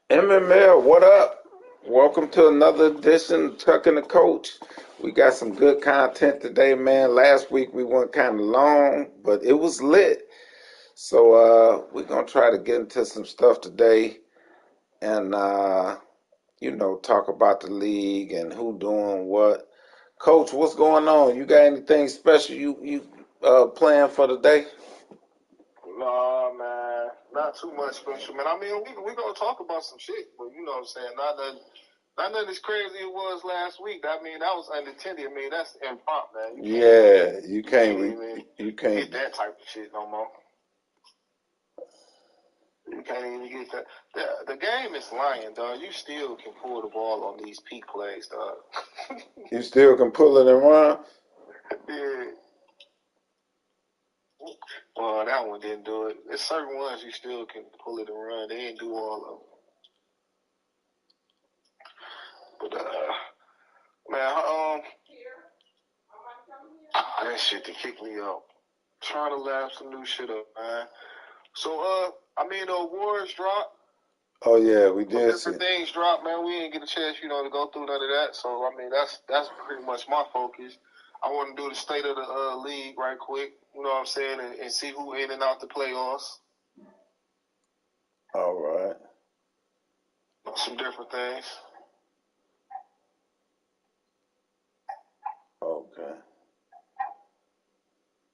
MML, what up? Welcome to another edition of Tucking the Coach. We got some good content today, man. Last week we went kind of long, but it was lit. So we're gonna try to get into some stuff today, and talk about the league and who doing what. Coach, what's going on? You got anything special you planned for the day? Nah, man, not too much special, man. I mean, we gonna talk about some shit, but you know what I'm saying. Not nothing as crazy it was last week. I mean, that was unintended. I mean, that's impromptu, man. You can't get that type of shit no more. You can't even get that. The game is lying, dog. You still can pull the ball on these peak plays, dog. You still can pull it and run? Yeah. Well, that one didn't do it. There's certain ones you still can pull it and run. They didn't do all of them. But man, that shit to kick me up. Trying to laugh some new shit up, man. So I mean the awards dropped. Oh yeah, we did. Different things dropped, man. We didn't get a chance, to go through none of that. So I mean that's pretty much my focus. I want to do the state of the league right quick. You know what I'm saying, and see who in and out the playoffs. All right. Some different things. Okay.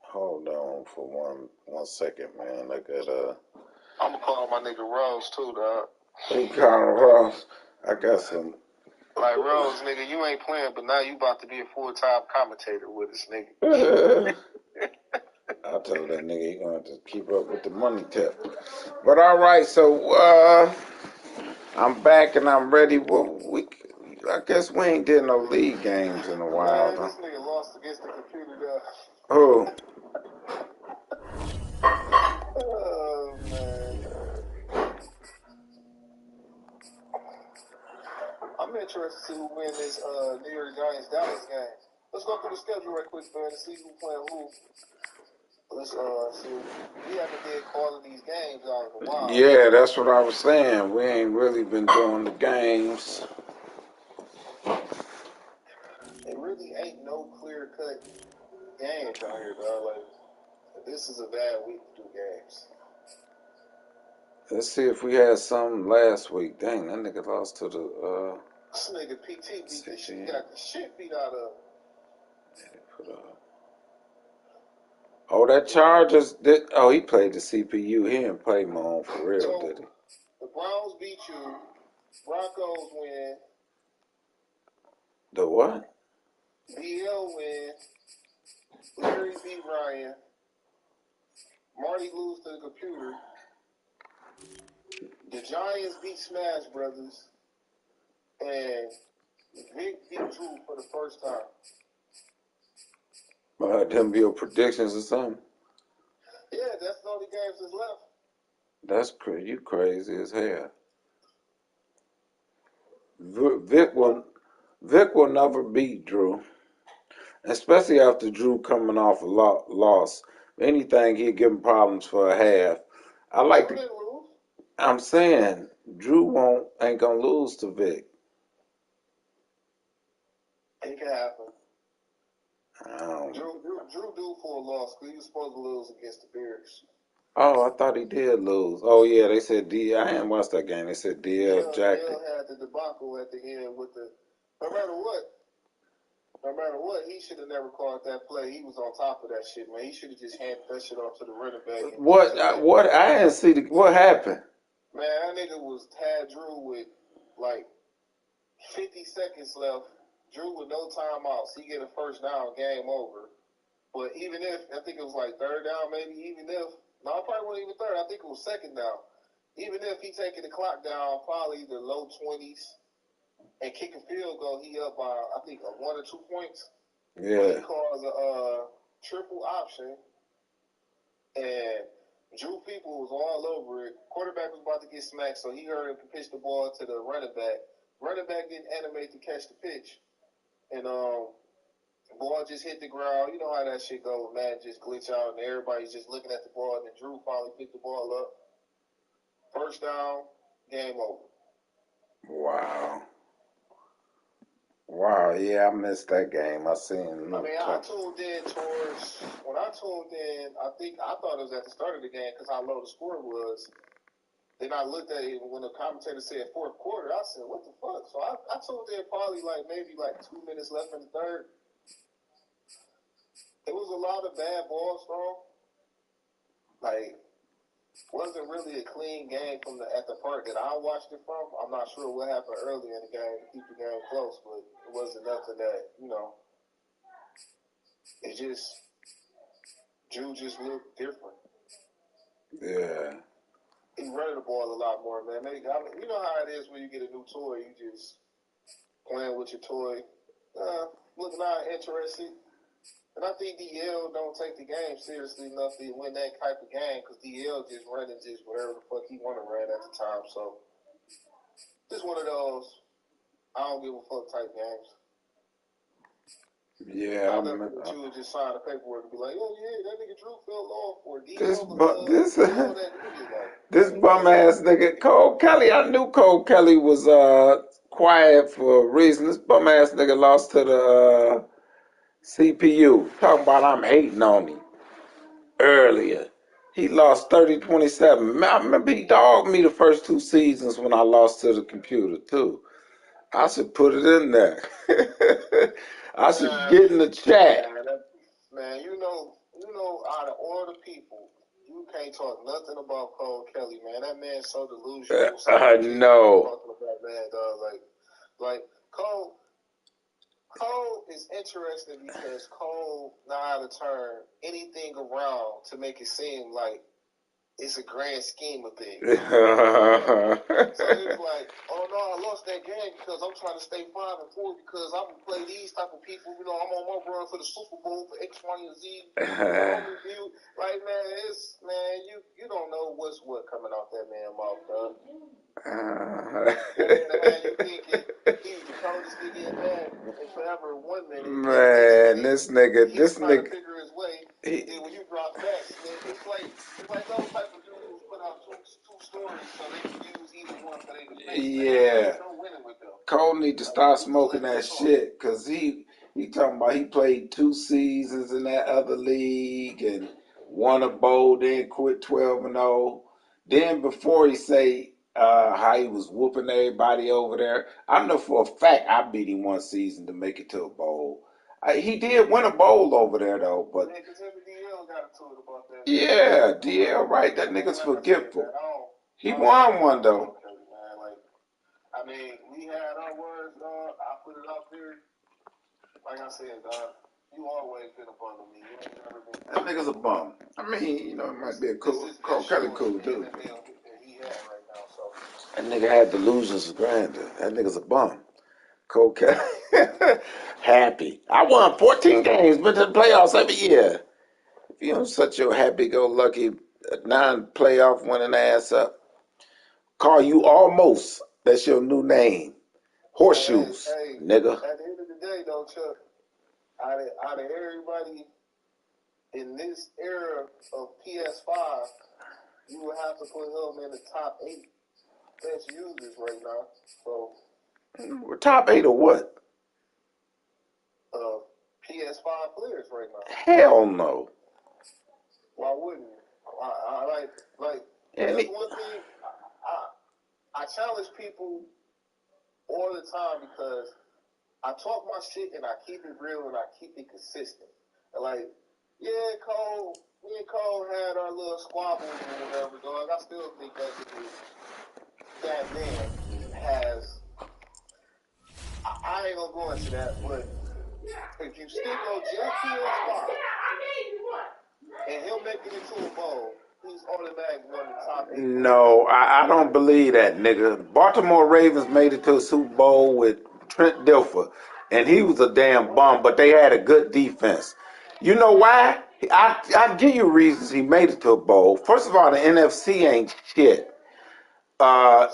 Hold on for one second, man. I got I'm gonna call my nigga Rose too, dog. You call Rose? I got some. Like Rose, nigga, you ain't playing, but now you about to be a full-time commentator with us, nigga. I told that nigga he gonna have to keep up with the money tip. But all right, so I'm back and I'm ready. I guess we ain't did no league games in a while. Man, this nigga lost against the computer, dog. Who? Oh, man. I'm interested to see who win this New York Giants Dallas game. Let's go through the schedule right quick, man, and see who playing who. Let's see. We haven't been calling these games out in a while. Yeah, that's what I was saying. We ain't really been doing the games. It really ain't no clear-cut games out here, dog. Like, this is a bad week to do games. Let's see if we had some last week. Dang, that nigga lost to the This nigga PT beat this shit. He got the shit beat out of him. Oh, that Chargers did. Oh, he played the CPU. He didn't play Mahomes for real, So, did he? the Browns beat you. Broncos win. The what? DL win. Larry beat Ryan. Marty lose to the computer. The Giants beat Smash Brothers. And Vic beat Drew for the first time. Them be your predictions or something? Yeah, that's the only games that's left. That's crazy. You crazy as hell. Vic will never beat Drew, especially after Drew coming off a loss. If anything, he'd give him problems for a half. Drew didn't lose. I'm saying Drew ain't gonna lose to Vic. It can happen. Drew due for a loss because he was supposed to lose against the Bears. Oh, I thought he did lose. Oh yeah, they said D. I didn't watch that game. They said DL jacked it. DL had the debacle at the end with the. No matter what, he should have never called that play. He was on top of that shit, man. He should have just handed that shit off to the running back. What? I didn't see what happened. Man, that nigga had Drew with like 50 seconds left. Drew with no timeouts. He get a first down, game over. But even if, I think it was like third down, maybe, even if, no, it probably wasn't even third. I think it was second down. Even if he taking the clock down, probably the low 20s, and kick a field goal, he up by, I think, 1 or 2 points. Yeah. But he calls a triple option, and Drew People was all over it. Quarterback was about to get smacked, so he heard him pitch the ball to the running back. Running back didn't animate to catch the pitch. And the ball just hit the ground. You know how that shit goes, man. Just glitch out, and everybody's just looking at the ball. And then Drew finally picked the ball up First down, game over. Wow. Wow, yeah, I missed that game. I seen. I mean, I tuned in when I tuned in, I thought it was at the start of the game because how low the score was. Then I looked at it when the commentator said fourth quarter. I said, "What the fuck?" So I tuned in probably maybe 2 minutes left in the third. It was a lot of bad balls thrown. Wasn't really a clean game at the part that I watched it from. I'm not sure what happened early in the game to keep the game close, but it wasn't nothing that it just Drew just looked different. Yeah. He running the ball a lot more, man. You know how it is when you get a new toy, you just playing with your toy, looking not interested. And I think DL don't take the game seriously enough to win that type of game because DL just running just whatever the fuck he want to run at the time. So just one of those I don't give a fuck type games. Yeah, I never thought you would just sign the paperwork and be like, "Oh yeah, that nigga Drew fell off," or this bum ass nigga Cole Kelly. I knew Cole Kelly was quiet for a reason. This bum ass nigga lost to the CPU. Talking about I'm hating on him earlier. He lost 30-27. I remember he dogged me the first 2 seasons when I lost to the computer too. I should put it in there. I should get in the chat. Man, you know, out of all the people, you can't talk nothing about Cole Kelly, man. That man's so delusional. I know. Talking about, man, dog, like Cole is interesting because Cole know how to turn anything around to make it seem like it's a grand scheme of things. So he was like, "Oh no, I lost that game because I'm trying to stay 5-4 because I'm gonna play these type of people. You know, I'm on my run for the Super Bowl for X, Y, and Z. You don't know what's what coming off that man's mouth, dog. You think he was the coldest nigga in that and forever 1 minute. Man, this nigga. Trying to figure his way. And then when you drop back, it's like those type of dudes put out two stories so they can use either one so they can face. Yeah. No winning with them. Cole need to start smoking that shit because he talking about he played 2 seasons in that other league and won a bowl, then quit 12-0. Then before he say how he was whooping everybody over there, I know for a fact I beat him 1 season to make it to a bowl. He did win a bowl over there though, but yeah, DL right. That nigga's forgetful. He won one though. I mean, we had our words, dog. I put it up there. Like I said, dog, you always been a bum to me. You ain't never been. That nigga's a bum. I mean, you know, it might be a Cole Kelly cool dude. That nigga had delusions of grandeur. That nigga's a bum. Cole Kelly. Happy. I won 14 games, been to the playoffs every year. If you don't shut your happy-go-lucky non-playoff winning ass up, call you almost. That's your new name. Horseshoes, nigga. At the end of the day, though, Chuck, out of everybody in this era of PS5, you would have to put him in the top 8 best users right now. So, top 8 of what? PS5 players right now. Hell no. Why wouldn't you? That's one thing. I challenge people all the time because I talk my shit and I keep it real and I keep it consistent. And me and Cole had our little squabbles or whatever, dog. I still think that man has. I ain't gonna go into that, but if you stick on just PS5 and he'll make it into a bowl, he's automatically one of the top 8. No, I don't believe that, nigga. Baltimore Ravens made it to a Super Bowl with Trent Dilfer, and he was a damn bum, but they had a good defense. You know why? I give you reasons he made it to a bowl. First of all, the NFC ain't shit. I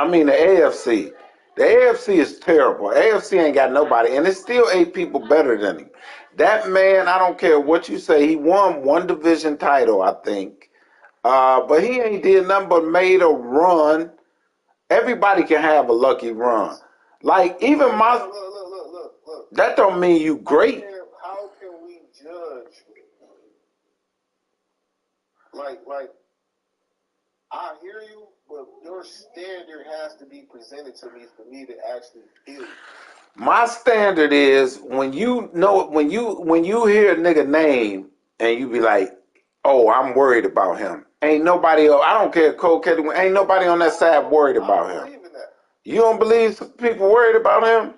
mean the AFC. The AFC is terrible. AFC ain't got nobody, and it's still 8 people better than him. That man, I don't care what you say, he won 1 division title, I think. But he ain't did nothing but made a run. Everybody can have a lucky run. Like even my Look. that don't mean you great. How can we judge? Like I hear you, but your standard has to be presented to me for me to actually feel you. My standard is when you hear a nigga name and you be like, oh, I'm worried about him. Ain't nobody else. I don't care, Cole Kelly. Ain't nobody on that side worried about him. In that. You don't believe people worried about him?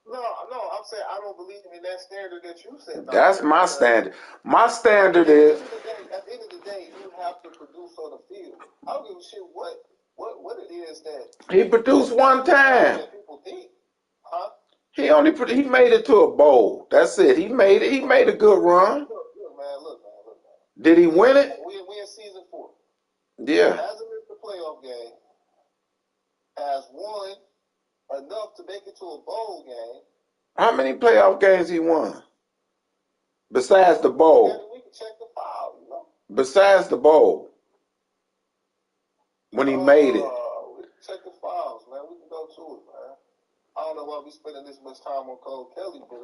No, I'm saying I don't believe in that standard that you said. That's my standard. My standard is. At the end of the day, you have to produce on the field. I don't give a shit what it is that He produced one time. that people think, huh? He made it to a bowl. That's it. He made it. He made a good run. Look, man. Did he win it? We in season 4. Yeah. Hasn't missed the playoff game. Has won enough to make it to a bowl game. How many playoff games he won? Besides the bowl. We can check the file, you know. Besides the bowl. When he made it. We can check the files, man. We can go to it, man. I don't know why we spending this much time on Cole Kelly, but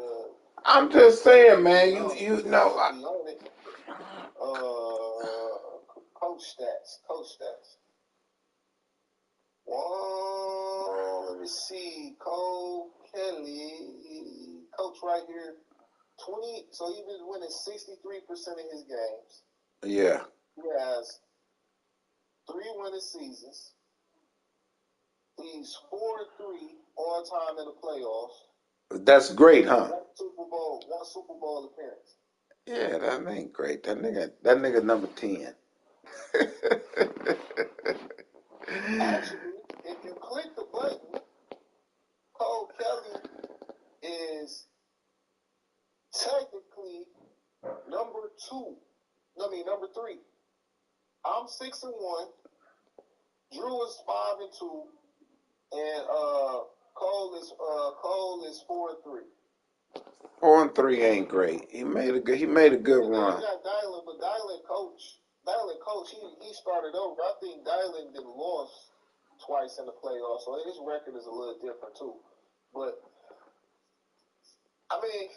I'm just saying, man. You know. Coach stats. Well, let me see. Cole Kelly, coach right here, 20. So he's been winning 63% of his games. Yeah. He has 3 winning seasons. He's 4-3 all time in the playoffs. That's great, huh? One Super Bowl appearance. Yeah, that ain't great. That nigga number 10. Actually, if you click the button, Cole Kelly is technically number 3. I'm 6-1. Drew is 5-2, and Cole is 4-3. 4-3 ain't great. He made a good run. You got Dylan, but Dylan coach, he started over. I think Dylan then lost twice in the playoffs, so his record is a little different too. But I mean,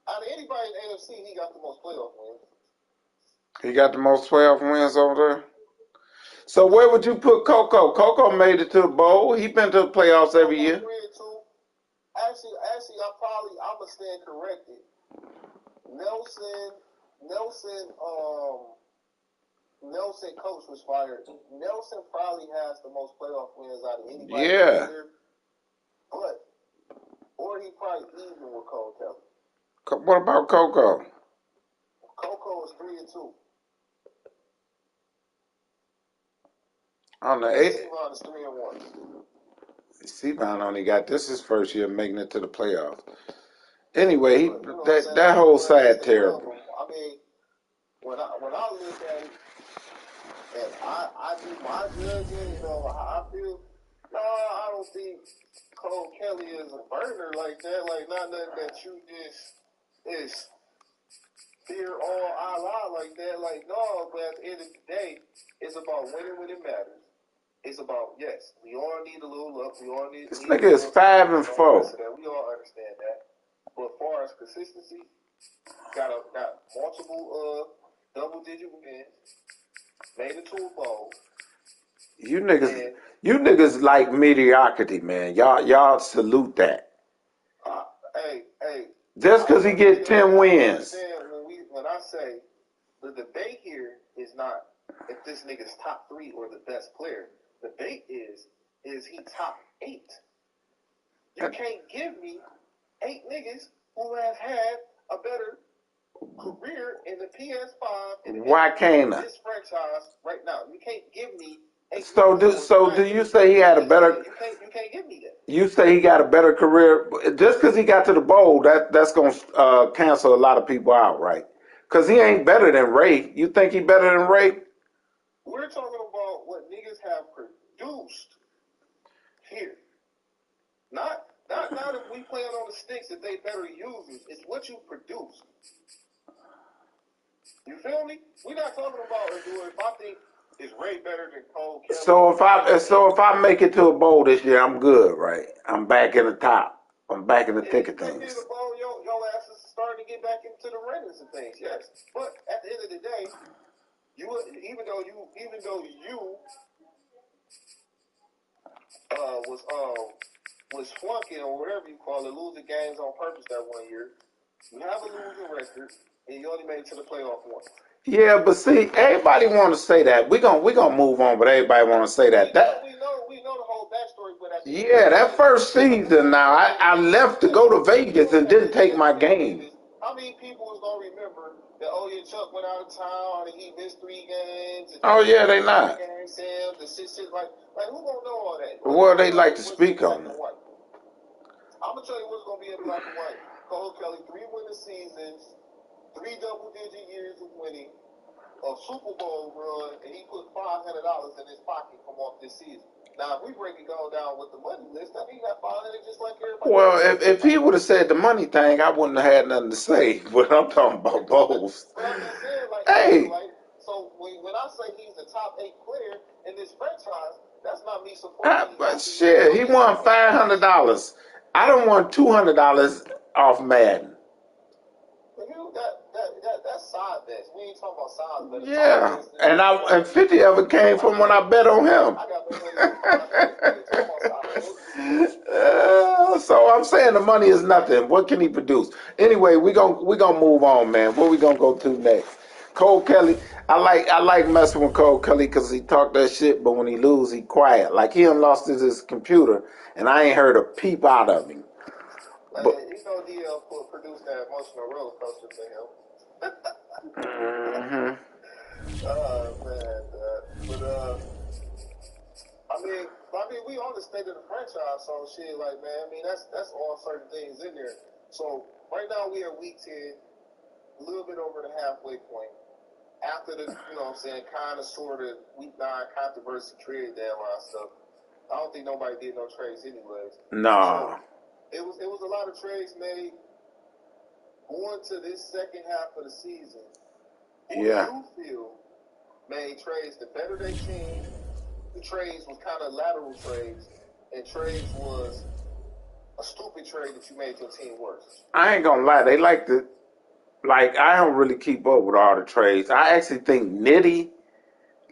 out of anybody in the AFC, he got the most playoff wins. He got the most 12 wins over there. So where would you put Coco? Coco made it to the bowl. He been to the playoffs every year. Actually, I'm gonna stand corrected. Nelson coach was fired. Nelson probably has the most playoff wins out of anybody. Yeah. Or he probably even with Cole Kelly. What about Coco? Coco is 3-2. On the Sevan is 3-1. Sevan only got this his first year making it to the playoffs. Anyway, that whole side terrible. I mean, when I look at it, and I do my judging, how I feel. No, I don't think Cole Kelly is a burner like that. Like not nothing that you just is fear all Allah like that. Like no, but at the end of the day, it's about winning when it matters. It's about yes, we all need a little luck. We all need. This nigga is 5-4. We all understand that. But as far as consistency, got multiple double-digit wins, made it to a bowl. You niggas like mediocrity, man. Y'all salute that. Hey. Just because he get 10 wins. When I say the debate here is not if this nigga's top 3 or the best player. The debate is he top 8? You can't give me 8 niggas who have had a better career in the PS5. Why can't I? This franchise right now. You can't give me 8 So do you say he had a better? You can't give me that. You say he got a better career just because he got to the bowl. That's gonna cancel a lot of people out, right? Because he ain't better than Ray. You think he better than Ray? We're talking about what niggas have produced here. Not if we playing on the sticks that they better use it. It's what you produce. You feel me? We're not talking about if I think is Ray better than Cole Kelly. So if I make it to a bowl this year, I'm good, right? I'm back in the top. I'm back in the thick of things. The bowl, your ass is starting to get back into the runnings and things, yes. But at the end of the day, even though you was flunking or whatever you call it, losing games on purpose that 1 year. You have a losing record, and you only made it to the playoff once. Yeah, but see, everybody want to say that. We gonna move on, but everybody want to say that. We know the whole backstory, but that first season. Now, I left to go to Vegas and didn't take my game. How many people is gonna remember that? Oh yeah, Chuck went out of town and he missed 3 games. And oh yeah, they not. Like who gonna know all that? Well, they like to speak on it. I'm gonna tell you what's gonna be in black and white. Cole Kelly, 3 winning seasons, 3 double-digit years of winning, a Super Bowl run, and he put $500 in his pocket from off this season. Now, if we break it down with the money list, I mean, he got 500 just like everybody. Well, if he would have said the money thing, I wouldn't have had nothing to say. But I'm talking about bowls. But I'm just saying, hey. So when I say he's the top 8 player in this franchise, that's not me supporting. But shit, he won $500. I don't want $200 off Madden. That's side bets. We ain't talking about side bets. Yeah, and 50 of it came from when I bet on him. So I'm saying the money is nothing. What can he produce? Anyway, we gonna move on, man. What we gonna go to next? Cole Kelly. I like messing with Cole Kelly because he talk that shit, but when he lose, he quiet. Like he done lost his computer, and I ain't heard a peep out of him. But DL produced that emotional roller coaster for him. Mm-hmm. Oh man, but I mean, we on the state of the franchise, so shit, like man, I mean that's all certain things in there. So right now we are week 10, a little bit over the halfway point. After the, kind of sort of week 9 controversy trade deadline stuff, I don't think nobody did no trades anyways. Nah. So it was a lot of trades made going to this second half of the season. Who do you feel made trades to better their team? The trades was kind of lateral trades, and trades was a stupid trade that you made your team worse. I ain't gonna lie, they like to. Like, I don't really keep up with all the trades. I actually think Nitty,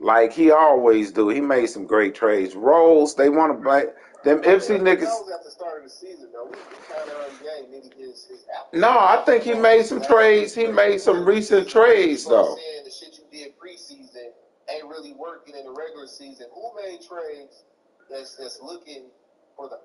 like he always do, he made some great trades. Rolls, they want to play. Them Ipsy niggas. That was at the start of the season, though. We kind of already gave Nitty his apple. No, I think he made some trades. He made some recent trades, though. Saying the shit you did preseason ain't really working in the regular season. Who made trades that's looking for the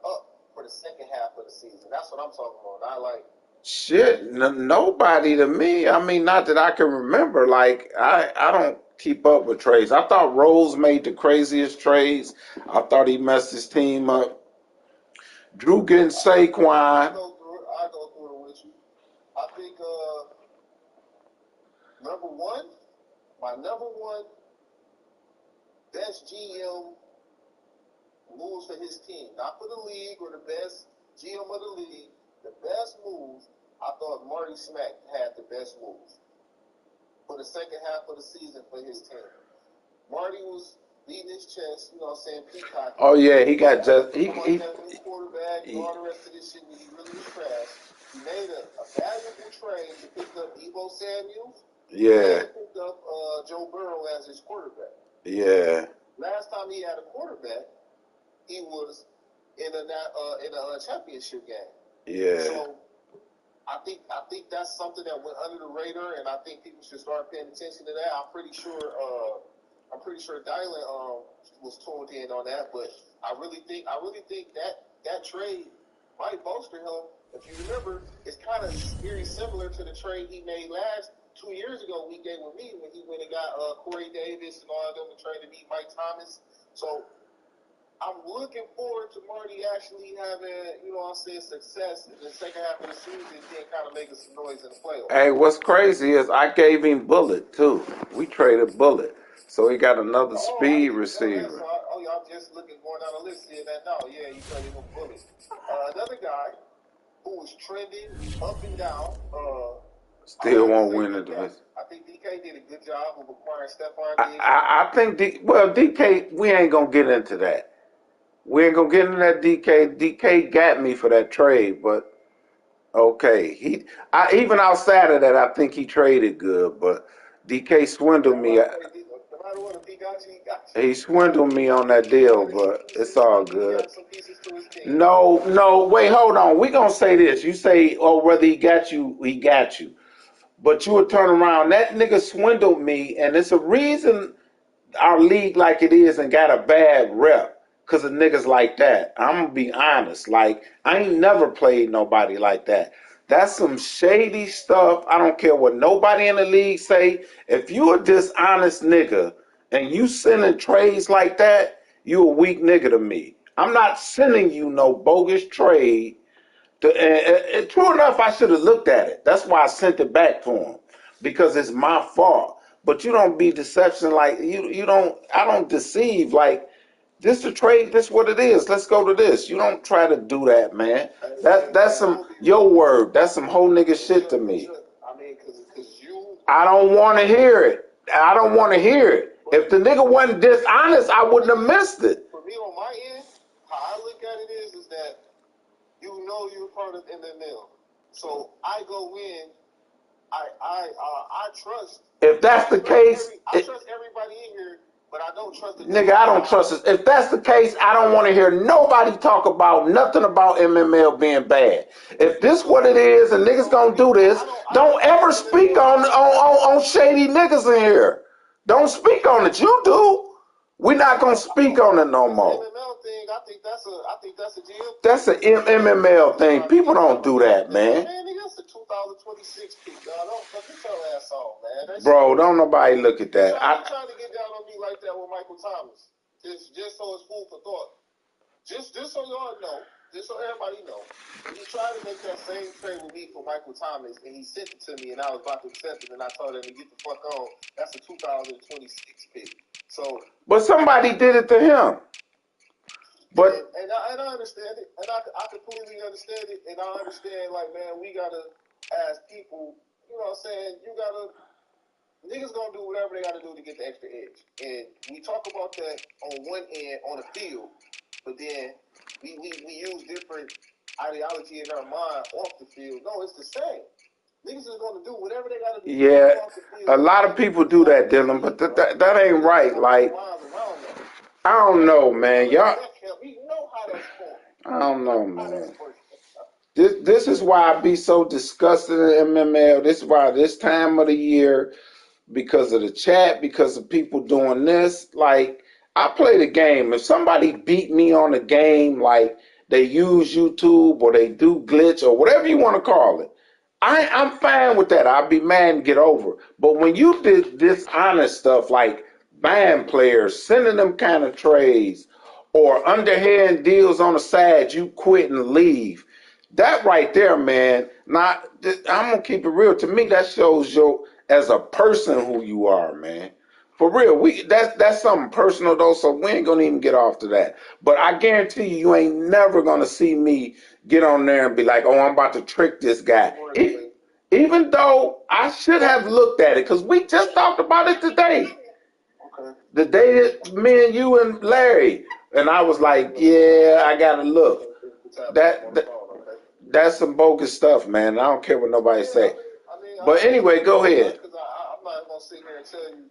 second half of the season? That's what I'm talking about. I like. Shit, nobody to me. I mean, not that I can remember. Like, I don't keep up with trades. I thought Rose made the craziest trades. I thought he messed his team up. Drew getting Saquon. I go through it with you. I think my number one best GM moves for his team, not for the league or the best GM of the league. The best moves, I thought Marty Smack had the best moves for the second half of the season for his team. Marty was beating his chest, peacock. Oh yeah, he got just he quarterback, all the rest of this shit when he really was trash. He made a valuable trade to pick up Deebo Samuels. Yeah. And picked up Joe Burrow as his quarterback. Yeah. Last time he had a quarterback, he was in a championship game. Yeah. So I think that's something that went under the radar, and I think people should start paying attention to that. I'm pretty sure Dylan was tuned in on that, but I really think that trade might bolster him. If you remember, it's kind of very similar to the trade he made 2 years ago. We gave with me when he went and got Corey Davis and all of them to trade to beat Mike Thomas. So I'm looking forward to Marty actually having, success in the second half of the season and kind of making some noise in the playoffs. Hey, what's crazy is I gave him Bullet, too. We traded Bullet. So he got another speed receiver. I'm just going down the list here that now. Yeah, you traded him Bullet. Another guy who was trending up and down. Still won't win the division. I think DK did a good job of acquiring Stephon Diggs. I think DK. We ain't gonna get into that. We ain't gonna get into that. DK got me for that trade, but okay. Even outside of that, I think he traded good, but DK swindled me. No matter what, if he got you, he got you. He swindled me on that deal, but it's all good. No, wait, hold on. We gonna say this. You say, oh, whether he got you, he got you. But you would turn around. That nigga swindled me, and it's a reason our league like it is and got a bad rep because of niggas like that. I'm gonna be honest. Like, I ain't never played nobody like that. That's some shady stuff. I don't care what nobody in the league say. If you a dishonest nigga and you sending trades like that, you a weak nigga to me. I'm not sending you no bogus trade. True enough, I should have looked at it. That's why I sent it back to him because it's my fault. But you don't be deception like you don't. I don't deceive like this. The trade. This what it is. Let's go to this. You don't try to do that, man. That's some your word. That's some whole nigga shit to me. I mean, because you. I don't want to hear it. I don't want to hear it. If the nigga wasn't dishonest, I wouldn't have missed it. For me, on my end, how I look at it is that you know you're part of MML. So I go in. I trust. If that's the case, I trust everybody in here, but I don't trust the nigga. I don't trust it. If that's the case, I don't want to hear nobody talk about nothing about MML being bad. If this what it is and niggas gonna do this, don't ever speak on shady niggas in here. Don't speak on it. You do. We're not gonna speak on it no more. I think that's a deal. That's an MML thing. People don't do that, man. Man, that's a 2026 pick, dog. Don't fucking tell ass off, man. Bro, don't nobody look at that. I'm trying to get down on me like that with Michael Thomas. Just so it's food for thought. Just so y'all know, just so everybody know, he tried to make that same trade with me for Michael Thomas, and he sent it to me, and I was about to accept it, and I told him to get the fuck on. That's a 2026 pick. So, but somebody did it to him. But and I understand it, and I completely understand it, and I understand, like, man, we gotta ask people, you know what I'm saying, niggas gonna do whatever they gotta do to get the extra edge. And we talk about that on one end, on the field, but then we use different ideology in our mind off the field. No, it's the same. Niggas is gonna do whatever they gotta do. Yeah, a lot of people do that, Dylan, but that ain't right. Like, I don't know, man. Y'all, I don't know, man. This is why I be so disgusted in MML. This is why this time of the year, because of the chat, because of people doing this, like, I play the game. If somebody beat me on the game, like they use YouTube or they do glitch or whatever you want to call it, I'm fine with that. I'll be mad and get over it. But when you did dishonest stuff like buying players, sending them kind of trades, or underhand deals on the side, you quit and leave. That right there, man. Not, I'm gonna keep it real. To me, that shows you as a person who you are, man. For real, that's something personal though, so we ain't gonna even get off to that. But I guarantee you, you ain't never gonna see me get on there and be like, "Oh, I'm about to trick this guy." Even though I should have looked at it, because we just talked about it today. The day that me and you and Larry, and I was like, "Yeah, I gotta look." That's some bogus stuff, man. I don't care what nobody say. But anyway, go ahead. I'm not gonna sit here and tell you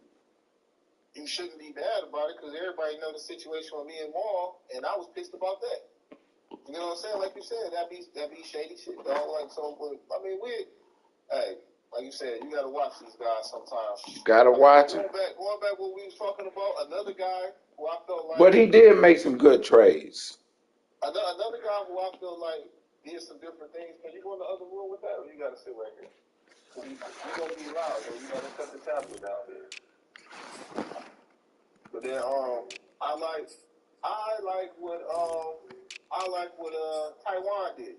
you shouldn't be bad about it, because everybody know the situation with me and Maul, and I was pissed about that. You know what I'm saying? Like you said, that be shady shit, dog. Like, so, but I mean, hey, like you said, you gotta watch these guys sometimes. You gotta watch them. Going back what we was talking about, another guy who I felt like. But he did make some good trades. Another guy who I feel like did some different things. Can you go in the other room with that, or you gotta sit right here? You gonna be loud, so you gotta cut the tablet down there. But then I like what Taiwan did.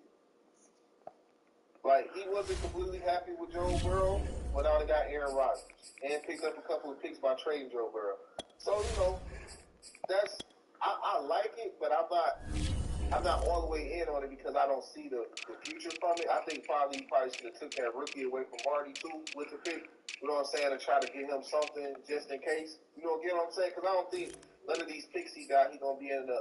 Like, he wasn't completely happy with Joe Burrow, but now they got Aaron Rodgers and picked up a couple of picks by trading Joe Burrow. So, you know, I like it, but I'm not all the way in on it, because I don't don't see the future from it. I think probably should have took that rookie away from Marty too with the pick. You know what I'm saying? To try to get him something just in case. You know, get what I'm saying? Because I don't think none of these picks he got, he's gonna be in the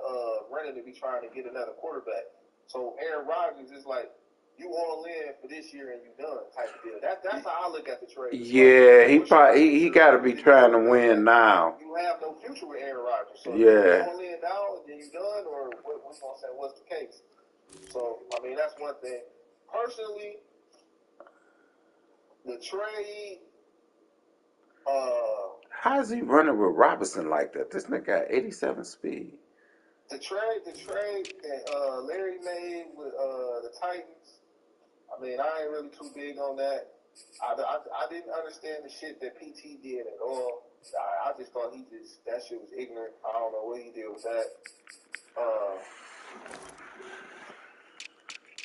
running to be trying to get another quarterback. So Aaron Rodgers is like, you all in for this year and you done type of deal. That's how I look at the trade. Yeah, he got to be trying to win now. You have no future with Aaron Rodgers. So yeah. you all in now and then you done, or what's gonna say? What's the case? So I mean, that's one thing. Personally, the trade. How is he running with Robinson like that? This nigga got 87 speed. The trade that Larry made with the Titans. I mean, I ain't really too big on that. I didn't understand the shit that PT did at all. I just thought that shit was ignorant. I don't know what he did with that.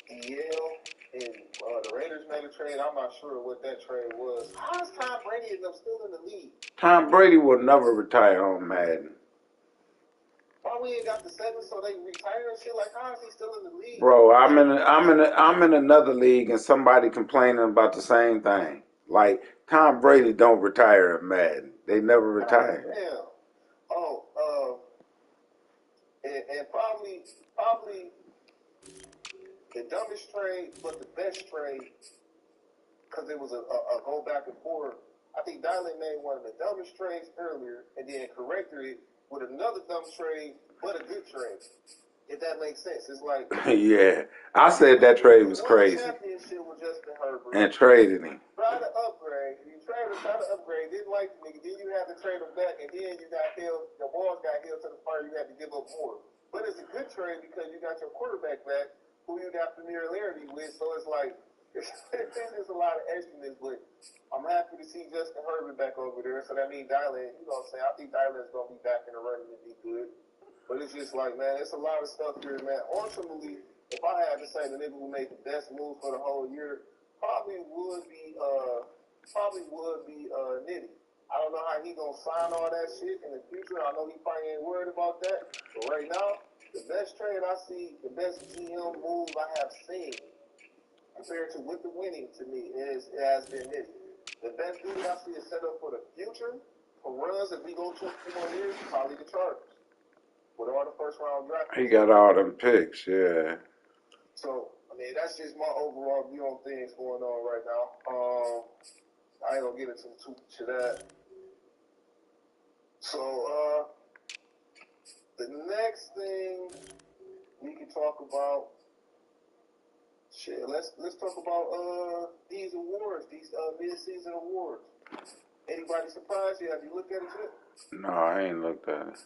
DL and the Raiders made a trade. I'm not sure what that trade was. How is Tom Brady and them still in the league? Tom Brady will never retire on Madden. Why we ain't got the seven so they retire and shit? Like, how is he still in the league? Bro, I'm in another league and somebody complaining about the same thing. Like Tom Brady don't retire in Madden. They never retire. Damn. Oh, and probably the dumbest trade, but the best trade, because it was a go back and forth. I think Dylan made one of the dumbest trades earlier, and then corrected it with another dumb trade, but a good trade. If that makes sense, it's like yeah, I said that trade was crazy. Championship with Justin Herbert and traded him. Try to upgrade. You try to upgrade. Didn't like the nigga. Then you had to trade him back, and then you got held. The balls got held to the fire. You had to give up more. But it's a good trade because you got your quarterback back, who you got familiarity with. So it's like there's a lot of extraness, but I'm happy to see Justin Herbert back over there. So that means Dylan. You know what I'm saying? I think Dylan's gonna be back in the running and be good. But it's just like, man, it's a lot of stuff here, man. Ultimately, if I had to say the nigga who made the best move for the whole year, probably would be Nitty. I don't know how he gonna sign all that shit in the future. I know he probably ain't worried about that. But right now, the best trade I see, the best GM move I have seen, compared to with the winning to me, it has been Nitty. The best dude I see is set up for the future, for runs if we go 2 more years, probably the Chargers. With all the first round draft. He got all them picks, yeah. So, I mean, that's just my overall view on things going on right now. I ain't gonna get into too much of that. So, the next thing we can talk about, let's talk about these awards, these mid-season awards. Anybody surprised you? Have you looked at it yet? No, I ain't looked at it.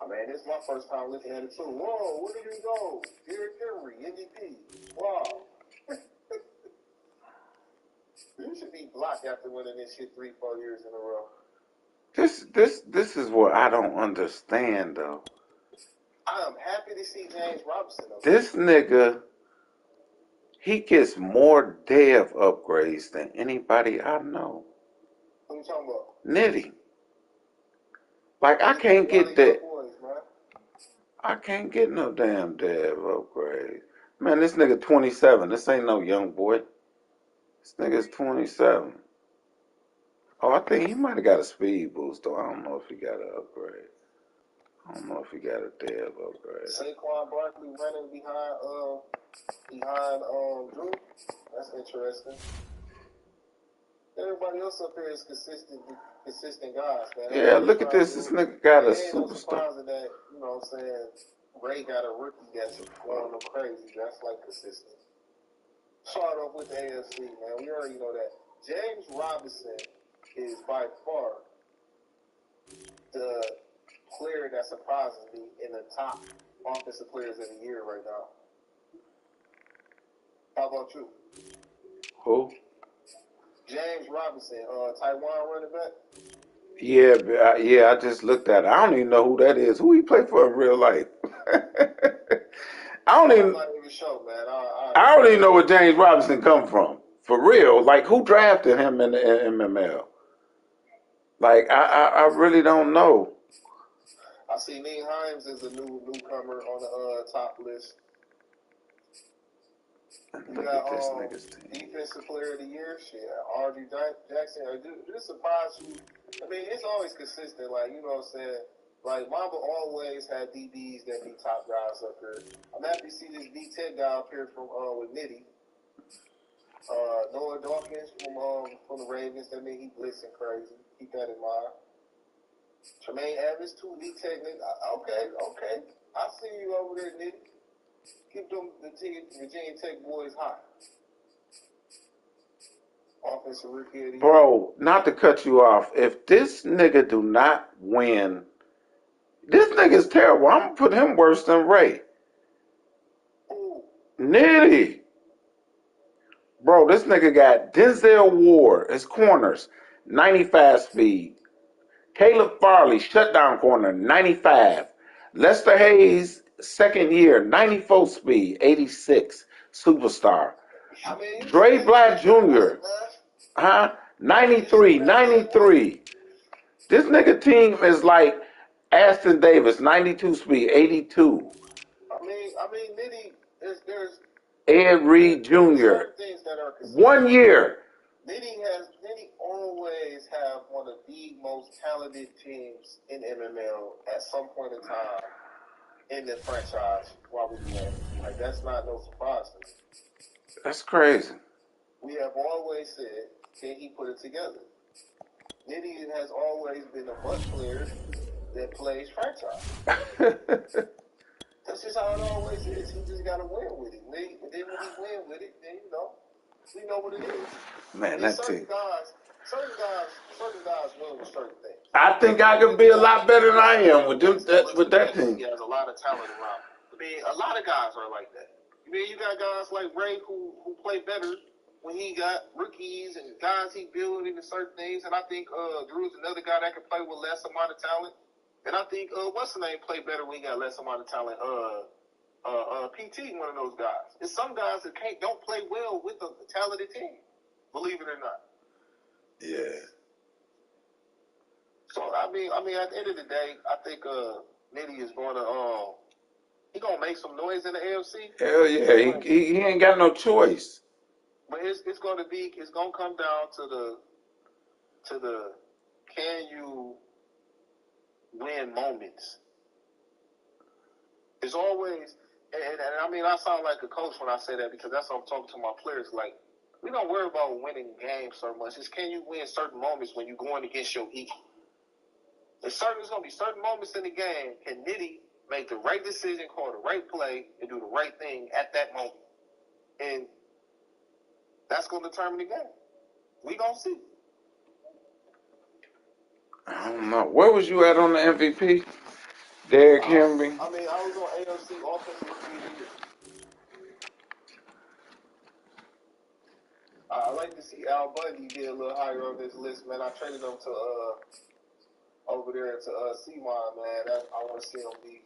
I mean, this is my first time looking at it too. Whoa, where did he go? Derrick Henry, MVP. Wow. You should be blocked after winning this shit 3-4 years in a row. This is what I don't understand though. I am happy to see James Robinson. This nigga, he gets more dev upgrades than anybody I know. What are you talking about? Nitty. Like I can't get that. I can't get no damn dev upgrade. Man, this nigga 27. This ain't no young boy. This nigga's 27. Oh, I think he might have got a speed boost, though. I don't know if he got an upgrade. I don't know if he got a dev upgrade. Saquon Barkley running behind Drew. That's interesting. Everybody else up here is consistent guys, man. Yeah, look at this. This nigga got a superstar. No surprise that, you know what I'm saying, Ray got a rookie that's going no crazy. That's like consistent. Start off with the AFC, man. We already know that. James Robinson is by far the player that surprises me in the top offensive players of the year right now. How about you? Who? James Robinson, Taiwan running back. Yeah, I just looked at it. I don't even know who that is. Who he play for in real life? I don't even know where James Robinson come from. For real. Like, who drafted him in the MML? Like, I really don't know. I see Neil Himes is a newcomer on the top list. You Look got at this nigga's team. Defensive Player of the Year, shit. R.D. Jackson. Did it surprise you? I mean, it's always consistent. Like, you know what I'm saying? Like, Mamba always had DBs that be top guys up here. I'm happy to see this D10 guy up here from with Nitty. Noah Dawkins from the Ravens. That mean he blitzing crazy. Keep that in mind. Tremaine Evans, 2 D Tech. Okay. I see you over there, Nitty. Keep them Virginia Tech boys hot. Offensive rookie of the year. Bro, not to cut you off, if this nigga do not win, this nigga's terrible. I'm gonna put him worse than Ray. Ooh. Nitty. Bro, this nigga got Denzel Ward as corners, 95 speed. Caleb Farley, shutdown corner, 95. Lester Hayes, second year, 94 speed, 86, superstar. I mean, Dre Black Jr., 93. This nigga team is like Aston Davis, 92 speed, 82. I mean, Nitty, there's Ed Reed Jr., certain things that are consistent. 1 year. Nitty always have one of the most talented teams in MML at some point in time in the franchise while we play. Like, that's not no surprise to me. That's crazy. We have always said, can he put it together? Nitty has always been a butt player that plays franchise. That's just how it always is. He just got to win with it. And then when he win with it, then, you know, we know what it is. Man, that team. Certain guys win with certain things. I think I could be a lot better than I am with that team. He has a lot of talent around. I mean, a lot of guys are like that. I mean, you got guys like Ray who play better when he got rookies and guys he built into certain things. And I think Drew's another guy that can play with less amount of talent. And I think what's the name play better when he got less amount of talent. PT, one of those guys. It's some guys that don't play well with a talented team. Believe it or not. Yeah. So I mean, at the end of the day, I think Nitty is going to he gonna make some noise in the AFC. Hell yeah, he ain't got no choice. But it's gonna come down to the can you win moments. It's always and I mean I sound like a coach when I say that because that's what I'm talking to my players. Like, we don't worry about winning games so much. It's can you win certain moments when you're going against your equal. There's gonna be certain moments in the game. Can Nitty make the right decision, call the right play, and do the right thing at that moment? And that's gonna determine the game. We gonna see. I don't know. Where was you at on the MVP? Derrick Henry. I mean, I was on AFC Offensive Rookie of the Year. I like to see Al Bundy get a little higher on this list, man. I traded him to over there to C-Mon, man. I want to see him be,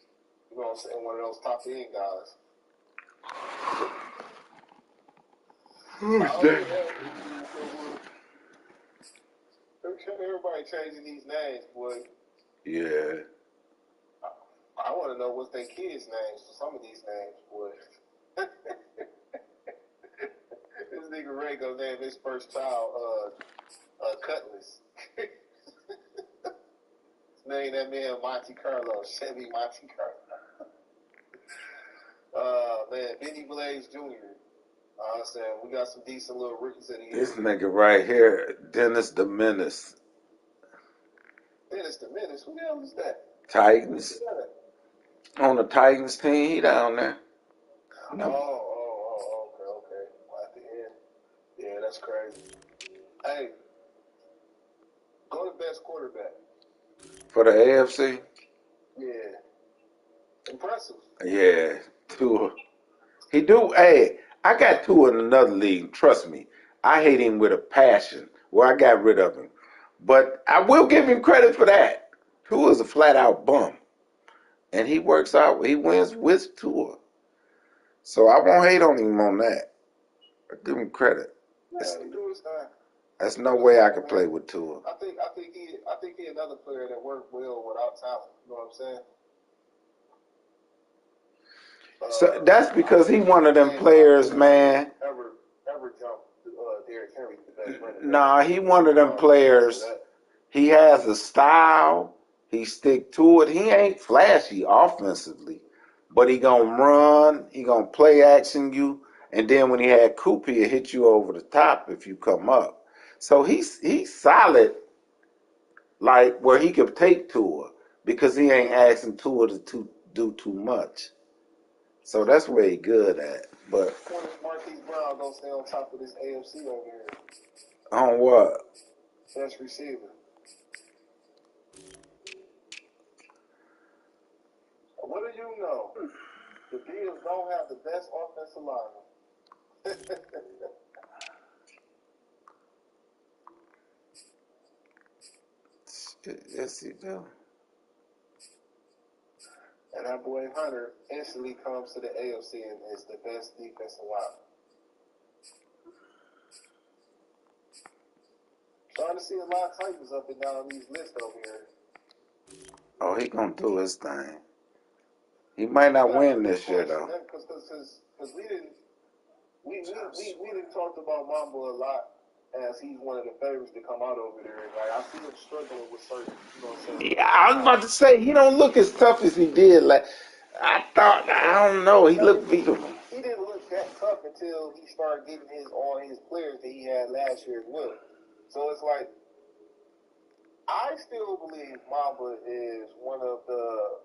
you know what I'm saying, one of those top end guys. Who's that? Everybody changing these names, boy. Yeah. I want to know what's their kids' names for some of these names, boy. This nigga Ray gonna name his first child Cutlass. Name that man Monte Carlo, Chevy Monte Carlo. Man, Benny Blaze Jr. I'm saying we got some decent little rookies in here. This nigga right here, Dennis the Menace. Dennis the Menace? Who the hell is that? Titans. On the Titans team, he down there. No. Okay. Well, at the end. Yeah, that's crazy. Hey, go to best quarterback. For the AFC? Yeah. Impressive. Yeah. Tua. He do. Hey, I got Tua in another league. Trust me. I hate him with a passion. Well, I got rid of him. But I will give him credit for that. Tua's a flat out bum. And he works out. He wins with Tua. So I won't hate on him on that. I give him credit. Yeah, he do his thing. There's no way I could play with Tua. I think he another player that worked well without talent. You know what I'm saying? So that's because he one of them players, man. Ever jumped Derrick Henry, the best running back. Nah, he one of them players. He has a style. He stick to it. He ain't flashy offensively, but he gonna run. He gonna play action you, and then when he had Coop, he'll hit you over the top if you come up. So he's solid, like where he could take Tua because he ain't asking Tua to do too much. So that's where he good at. But when Marquise Brown gonna stay on top of this AFC over here? On what? Best receiver. What do you know? The Bills don't have the best offensive line. Yes, he do. And that boy Hunter instantly comes to the AFC and is the best defensive line. Starting to see a lot of Titans up and down these lists over here. Oh, he gonna do his thing. He might not win this year though. Because we didn't talked about Mamba a lot as he's one of the favorites to come out over there. Like I see him struggling with certain, you know what I'm saying? Yeah, I was about to say he don't look as tough as he did. Like I thought, I don't know. He looked beatable. He didn't look that tough until he started getting all his players that he had last year as well. So it's like I still believe Mamba is one of the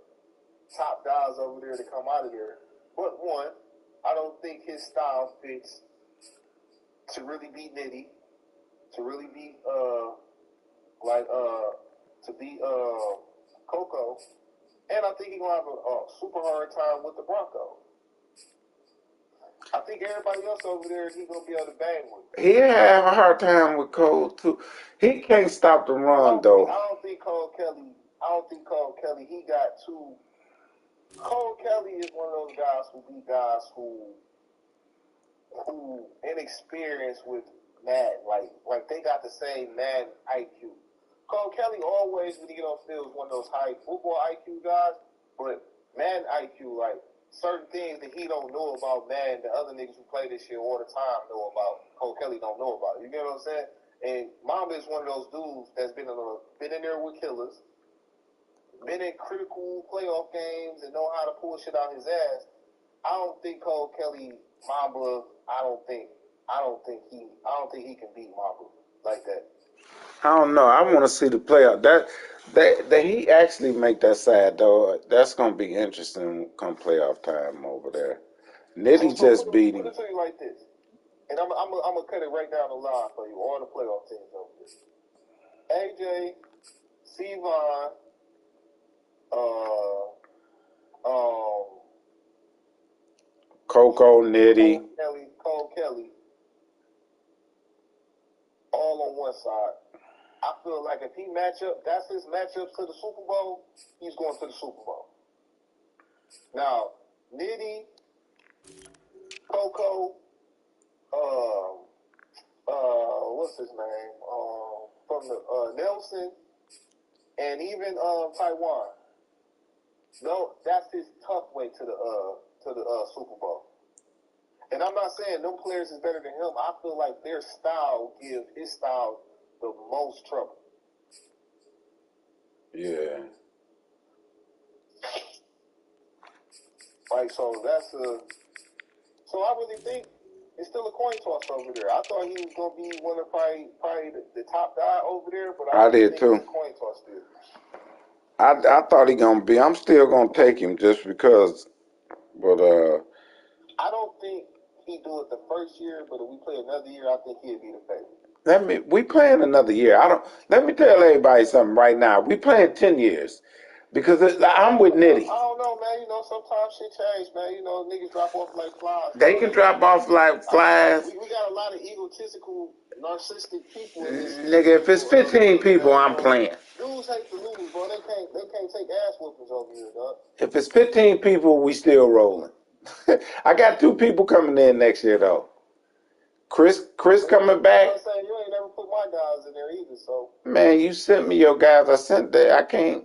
top guys over there to come out of there. But one, I don't think his style fits to really beat Nitty, to really beat to beat Coco, and I think he's gonna have a super hard time with the Broncos. I think everybody else over there he's gonna be able to bang with. He have a hard time with Cole too. He can't stop the run though. I don't think Cole Kelly. He got too. Cole Kelly is one of those guys who inexperienced with Madden. Like they got the same Madden IQ. Cole Kelly always, when he get on field, is one of those high football IQ guys, but Madden IQ, like certain things that he don't know about Madden, the other niggas who play this shit all the time know about. Cole Kelly don't know about. You get what I'm saying? And Mamba is one of those dudes that's been in there with killers, been in critical playoff games, and know how to pull shit out his ass. I don't think Cole Kelly, Mamba. I don't think he can beat Mamba like that. I don't know. I want to see the playoff. That he actually make that side though. That's gonna be interesting come playoff time over there. Nitty just beat him. Let me tell you like this, and I'm gonna cut it right down the line for you. All the playoff teams over there. AJ, Devon, Coco, Nitty, Cole Kelly, all on one side. I feel like if that's his matchup to the Super Bowl, he's going to the Super Bowl. Now, Nitty, Coco, what's his name? From the Nelson, and even Taiwan. No, that's his tough way to the Super Bowl. And I'm not saying them players is better than him. I feel like their style gives his style the most trouble. Yeah. Right, so so I really think it's still a coin toss over there. I thought he was gonna be one of probably the top guy over there, but I did think too. It's a coin toss still. I thought he gonna be. I'm still gonna take him just because. But I don't think he do it the first year, but if we play another year, I think he'd be the favorite. we playing another year. Let me tell everybody something right now. We playing 10 years because I'm with Nitty. I don't know, man. You know, sometimes shit change, man. You know, niggas drop off like flies. They can drop off like flies. We got a lot of egotistical, narcissistic people in this. Nigga, if it's 15 people, I'm playing. Dudes hate to lose, bro. They can't take ass whoopings over here, dog. If it's 15 people, we still rolling. I got 2 people coming in next year though. Chris coming back. I'm saying you ain't never put my guys in there either, so. Man, you sent me your guys. I can't,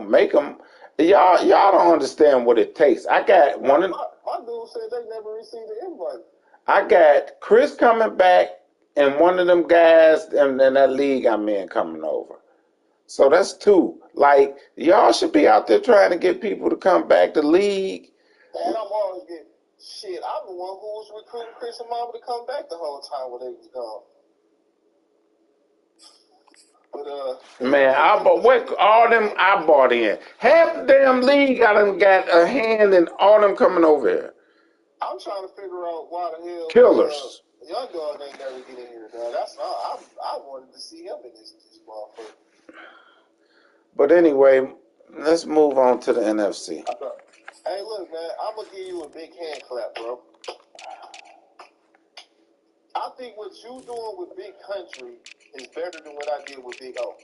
make them. Y'all don't understand what it takes. I got My dude said they never received the invite. I got Chris coming back and one of them guys in that league I'm in coming over. So that's two. Like, y'all should be out there trying to get people to come back to league. And I'm always getting shit. I'm the one who was recruiting Chris and Mama to come back the whole time when they was gone. But man, I bought in. Half the damn league I done got a hand in all them coming over here. I'm trying to figure out why the hell Killers. Young dog ain't never get in here, dog. That's I wanted to see him in this motherfucker. But anyway, let's move on to the NFC. Hey, look, man, I'm gonna give you a big hand clap, bro. I think what you doing with Big Country is better than what I did with Big O.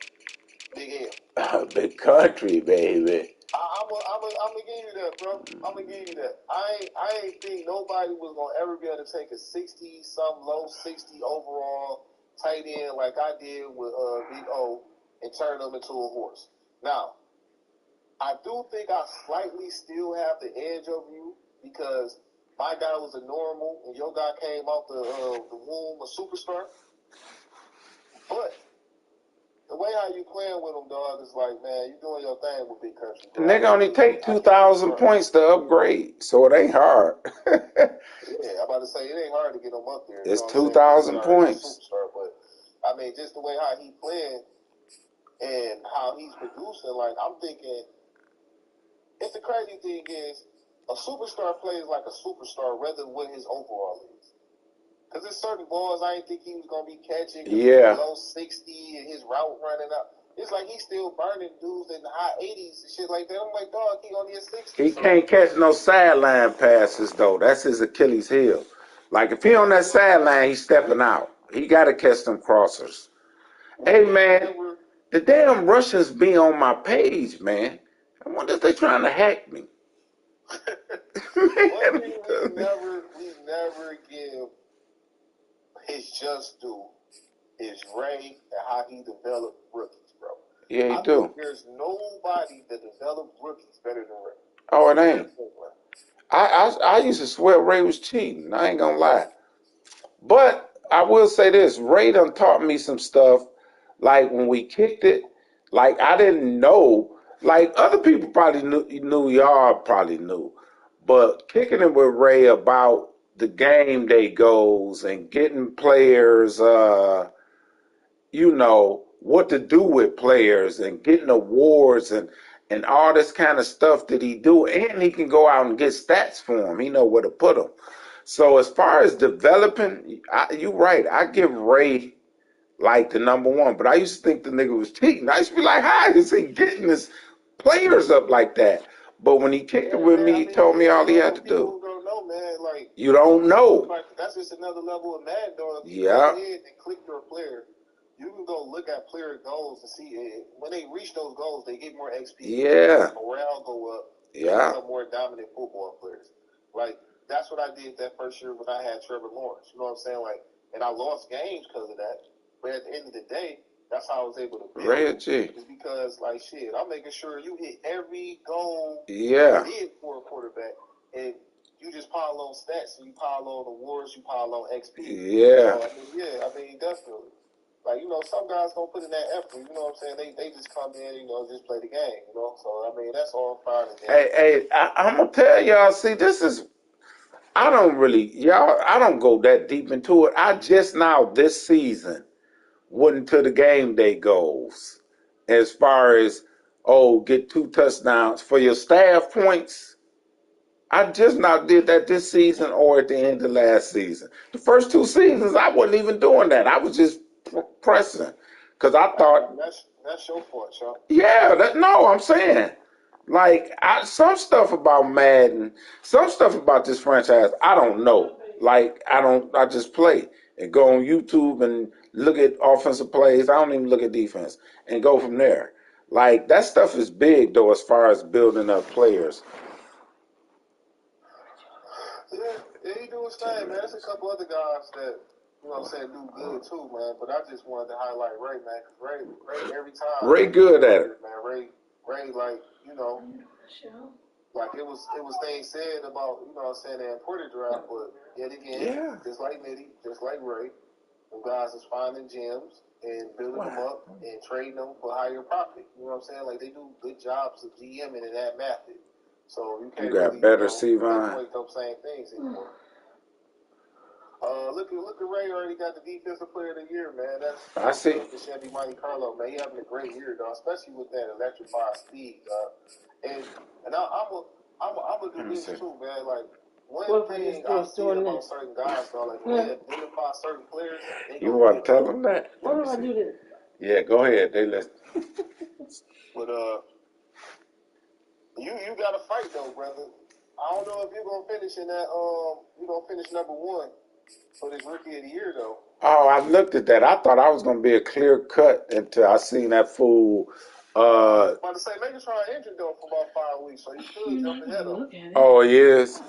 Big L. Big Country, baby. I'm gonna give you that, bro. I'm gonna give you that. I ain't think nobody was gonna ever be able to take a 60, some low 60 overall tight end like I did with Big O and turn them into a horse. Now, I do think I slightly still have the edge over you because my guy was a normal and your guy came out the womb a superstar. But the way how you playing with him, dog, is like, man, you doing your thing with Big Country. Nigga only take 2,000 points to upgrade, so it ain't hard. Yeah, I'm about to say, it ain't hard to get him up there. It's 2,000 points. Superstar, but, I mean, just the way how he playing and how he's producing, like, I'm thinking, it's the crazy thing is, a superstar plays like a superstar rather than what his overall is. Because there's certain balls I didn't think he was going to be catching. Yeah. Low 60 and his route running up. It's like he's still burning dudes in the high 80s and shit like that. I'm like, dog, he only at 60. He can't catch no sideline passes, though. That's his Achilles heel. Like, if he on that sideline, he's stepping out. He got to catch them crossers. Hey, man, the damn Russians be on my page, man. I wonder if they trying to hack me. One thing we never give his just due is Ray and how he developed rookies, bro. Yeah, he do. There's nobody that developed rookies better than Ray. Oh, it ain't. I used to swear Ray was cheating. I ain't gonna lie. But I will say this, Ray done taught me some stuff. Like when we kicked it, like I didn't know. Like other people probably knew y'all probably knew. But kicking it with Ray about the game day goals and getting players what to do with players and getting awards and all this kind of stuff that he do, and he can go out and get stats for him. He know where to put them. So as far as developing, you're right. I give Ray like the number one, but I used to think the nigga was cheating. I used to be like, how is he getting his players up like that? But when he kicked it with me, he told me all he had to do. Don't know, man. Like, you don't know. Like, that's just another level of Madden, dog. Yeah. Go ahead and click your player. You can go look at player goals and see it. When they reach those goals, they get more XP. Yeah. Morale go up. Yeah. Become more dominant football players. Like, that's what I did that first year when I had Trevor Lawrence. You know what I'm saying? Like, and I lost games because of that. But at the end of the day, that's how I was able to build. Ray G. It's because, like, shit, I'm making sure you hit every goal you did for a quarterback. And you just pile on stats, and you pile on awards, you pile on XP. Yeah. So, I mean, definitely. Like, some guys don't put in that effort. You know what I'm saying? They just come in, just play the game, So, I mean, that's all fine and dandy. Hey, I'm going to tell y'all, see, I don't go that deep into it. I just now this season went into the game day goals as far as, get 2 touchdowns for your staff points. I just now did that this season or at the end of last season. The first 2 seasons, I wasn't even doing that. I was just pressing because I thought that's your fault, Chuck. Yeah, I'm saying like some stuff about Madden, some stuff about this franchise, I don't know. Like I just play and go on YouTube and look at offensive plays. I don't even look at defense and go from there. Like that stuff is big though, as far as building up players. Yeah, he do his thing, man. There's a couple other guys that, do good too, man. But I just wanted to highlight Ray, man. Cause Ray every time. Ray good at it. Man, Ray, like, Sure. Like it was things said about, you know what I'm saying, the imported draft, but yet again, just like Nitty, just like Ray, them guys is finding gems and building them up and trading them for higher profit. You know what I'm saying? Like they do good jobs of GMing in that method. So you can't got really, better exploit those same things anymore. Look at Ray already got the defensive player of the year, man. I see. The Chevy Monte Carlo, man. He having a great year, dog, especially with that electrified speed, dog. And I'm gonna do this too, man. Like one thing I see about certain guys, dog, like when they identify certain players, you want to tell them that? What if I do this? Yeah, go ahead. They listen. But you gotta fight though, brother. I don't know if you're gonna finish in that. You're gonna finish number one for this rookie of the year though. Oh, I looked at that. I thought I was gonna be a clear cut until I seen that fool. I was about to say, Megatron injured though for about 5 weeks, so you could jump ahead of him. Oh, he is.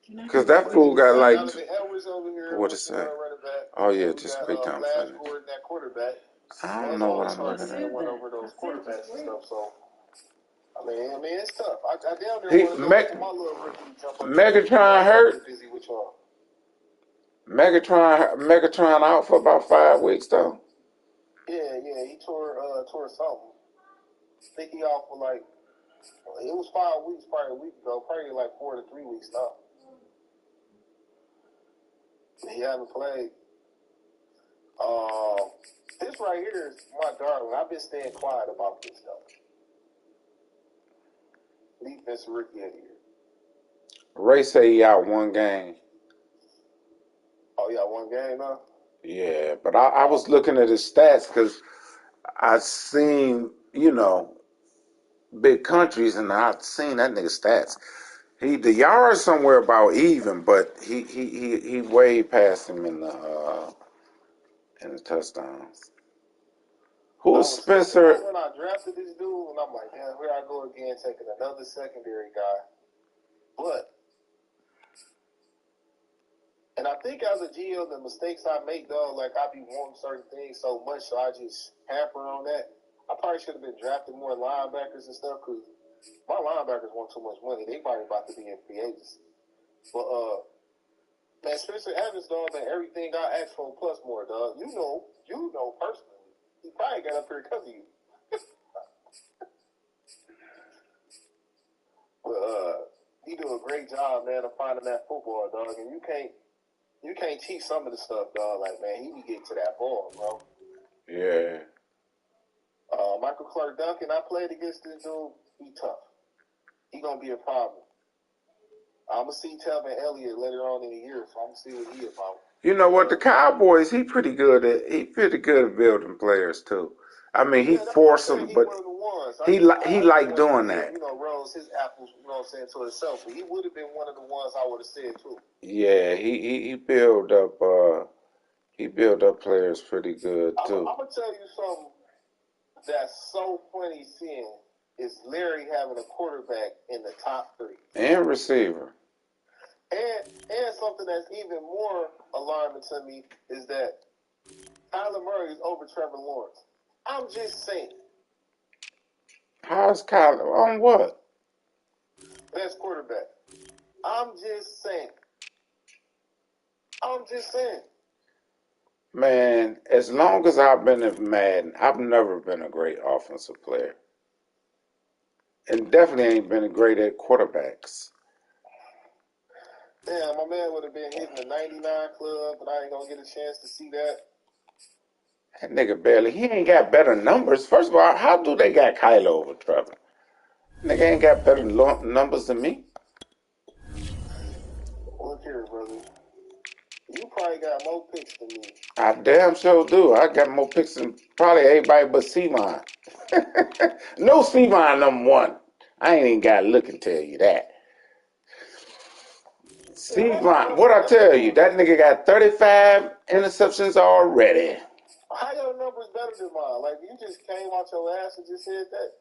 Because that fool got like. Jonathan Edwards over here. What it say? Running back. Oh yeah, just speak down for Flash Gordon, that quarterback. I don't know what I'm looking at. Went over those quarterbacks and stuff. So, I mean, it's tough. I down there want to go for my little rookie jump up. Megatron hurt. Busy with y'all. Megatron out for about 5 weeks though. Yeah, he tore something. I think he out for like it was 5 weeks, probably a week ago, probably like 4 to 3 weeks now. He haven't played. This right here is my darling. I've been staying quiet about this stuff. Defensive rookie of the year. Ray say he out one game. Oh, yeah, one game, huh? Yeah, but I was looking at his stats because I seen, big countries, and I seen that nigga stats. The yards somewhere about even, but he way past him in the touchdowns. Who's Spencer? When I drafted this dude, and I'm like, damn, here I go again, taking another secondary guy. But, and I think as a GM, the mistakes I make, though, like I be wanting certain things so much, so I just hamper on that. I probably should have been drafting more linebackers and stuff, because my linebackers want too much money. They probably about to be in free agency. But, man, Spencer Evans, dog, man, everything I asked for plus more, dog. You know personally. He probably got up here because of you. But he do a great job, man, of finding that football, dog. And you can't teach some of the stuff, dog. Like, man, he be getting to that ball, bro. Yeah. Michael Clark Duncan, I played against this dude. He tough. He gonna be a problem. I'm gonna see Telvin Elliott later on in the year, so I'm gonna see what he about. You know what? The Cowboys, he pretty good at building players too. I mean, he forced them, but he like doing that. Rose his apples, what I'm saying, to himself. But he would have been one of the ones I would have said too. Yeah, he built up players pretty good too. I'm gonna tell you something that's so funny seeing is Larry having a quarterback in the top 3 and receiver. And something that's even more alarming to me is that Kyler Murray is over Trevor Lawrence. I'm just saying. How's Kyler on what? Best quarterback. I'm just saying. Man, as long as I've been in Madden, I've never been a great offensive player. And definitely ain't been great at quarterbacks. Damn, my man would have been hitting the 99 club, but I ain't going to get a chance to see that. That nigga barely, he ain't got better numbers. First of all, how do they got Kyler over Trevor? Nigga ain't got better numbers than me. Look here, brother. You probably got more picks than me. I damn sure do. I got more picks than probably everybody but C-Mon. No C-Mon number 1. I ain't even got to look and tell you that. C-Mon, what I tell you, that nigga got 35 interceptions already. How your numbers better than mine? Like, you just came out your ass and just said that?